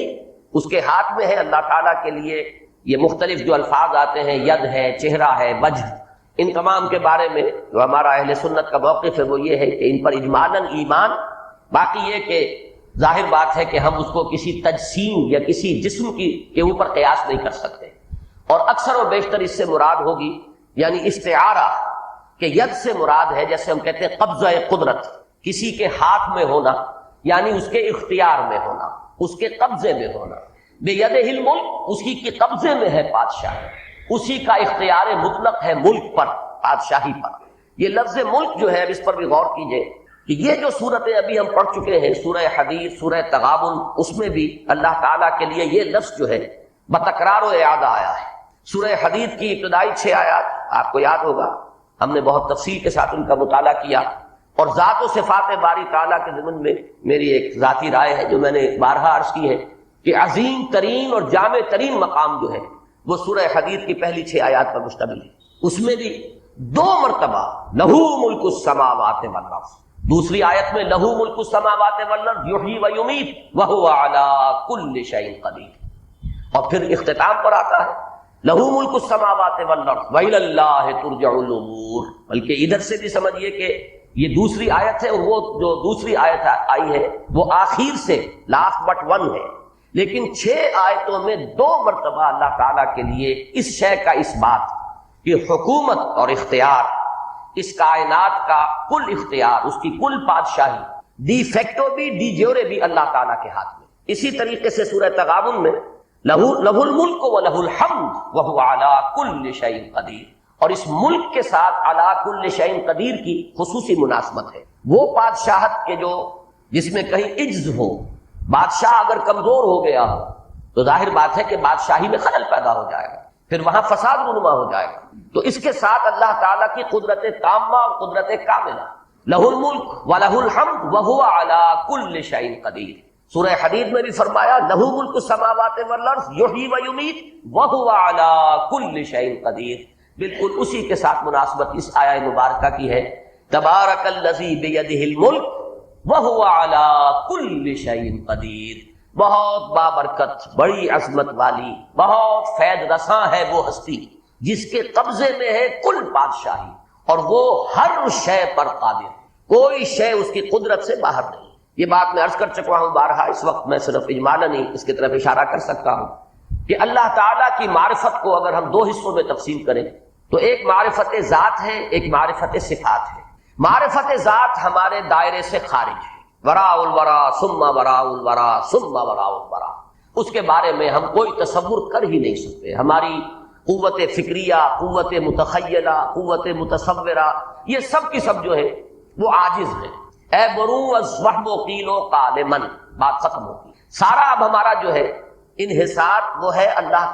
S2: اس کے ہاتھ میں ہے۔ اللہ تعالیٰ کے لیے یہ مختلف جو الفاظ آتے ہیں، ید ہے، چہرہ ہے، وجہ، ان تمام کے بارے میں جو ہمارا اہل سنت کا موقف ہے وہ یہ ہے کہ ان پر اجمالاً ایمان، باقی یہ کہ ظاہر بات ہے کہ ہم اس کو کسی تجسیم یا کسی جسم کے اوپر قیاس نہیں کر سکتے، اور اکثر و بیشتر اس سے مراد ہوگی یعنی استعارہ، کہ ید سے مراد ہے جیسے ہم کہتے ہیں قبضہ قدرت، کسی کے ہاتھ میں ہونا، یعنی اس کے اختیار میں ہونا، اس کے قبضے میں ہونا۔ بیدہ الملک، اسی کے قبضے میں ہے بادشاہ، اسی کا اختیار مطلق ہے ملک پر، بادشاہی پر۔ یہ لفظ ملک جو ہے اب اس پر بھی غور کیجئے کہ یہ جو صورتیں ابھی ہم پڑھ چکے ہیں، سورہ حدید، سورہ تغابن، اس میں بھی اللہ تعالیٰ کے لیے یہ لفظ جو ہے بتکرار و اعادہ آیا ہے۔ سورہ حدید کی ابتدائی 6 آیات آپ کو یاد ہوگا، ہم نے بہت تفصیل کے ساتھ ان کا مطالعہ کیا، اور ذات و صفات باری تعالیٰ کے ضمن میں میری ایک ذاتی رائے ہے جو میں نے بارہا عرض کی ہے کہ عظیم ترین اور جامع ترین مقام جو ہے وہ سورہ حدید کی پہلی 6 آیات پر مشتمل ہے۔ اس میں بھی 2 مرتبہ لہو ملک السماوات والارض، دوسری آیت میں لہو ملک السماوات والارض یحیی و یمیت وہو علی کل شیء قدیر، اور پھر اختتام پر آتا ہے لہو ملک السماوات والارض وإلی اللہ ترجع الامور۔ بلکہ ادھر سے بھی سمجھیے کہ یہ دوسری آیت ہے، اور وہ جو دوسری آیت آئی ہے وہ آخر سے لاسٹ بٹ 1 ہے، لیکن 6 آیتوں میں 2 مرتبہ اللہ تعالیٰ کے لیے اس شے کا اس بات کہ حکومت اور اختیار، اس کائنات کا کل اختیار، اس کی کل بادشاہی، ڈی فیکٹو بھی ڈی جیورے بھی اللہ تعالیٰ کے ہاتھ میں۔ اسی طریقے سے سورہ تغابن میں لہ الملک و لہ الحمد وہو علی کل شیء قدیر، اور اس ملک کے ساتھ علی کل شیء قدیر کی خصوصی مناسبت ہے۔ وہ بادشاہت کے جو جس میں کہیں عجز ہو، بادشاہ اگر کمزور ہو گیا ہو تو ظاہر بات ہے کہ بادشاہی میں خلل پیدا ہو جائے گا، پھر وہاں فساد رونما ہو جائے گا۔ تو اس کے ساتھ اللہ تعالیٰ کی قدرت تامہ اور قدرت کاملہ، لہ الملک و لہ الحمد وہو علی کل شیء قدیر۔ سورہ حدید میں بھی فرمایا لہ ملک السماوات والارض یحیی و یمیت وہو علی کل شیء قدیر۔ بالکل اسی کے ساتھ مناسبت اس آیہ مبارکہ کی ہے، تبارک الذی بیدہ الملک وہو علی کل شیء قدیر۔ بہت بابرکت، بڑی عظمت والی، بہت فیض رساں ہے وہ ہستی جس کے قبضے میں ہے کل بادشاہی، اور وہ ہر شے پر قادر، کوئی شے اس کی قدرت سے باہر نہیں۔ یہ بات میں عرض کر چکا ہوں بارہا، اس وقت میں صرف اجمالاً ہی اس کی طرف اشارہ کر سکتا ہوں کہ اللہ تعالیٰ کی معرفت کو اگر ہم دو حصوں میں تقسیم کریں تو ایک معرفت ذات ہے، ایک معرفت صفات ہے۔ معرفت ذات ہمارے دائرے سے خارج ہے، وراء الورا ثم وراء الورا ثم وراء الورا، اس کے بارے میں ہم کوئی تصور کر ہی نہیں سکتے۔ ہماری قوت فکریہ، قوت متخیلہ، قوت متصورہ، یہ سب کی سب جو ہے وہ عاجز ہے۔ اے برو از وہم و قیل و قال من، بات ختم ہوگی۔ سارا اب ہمارا جو ہے انحصار وہ ہے اللہ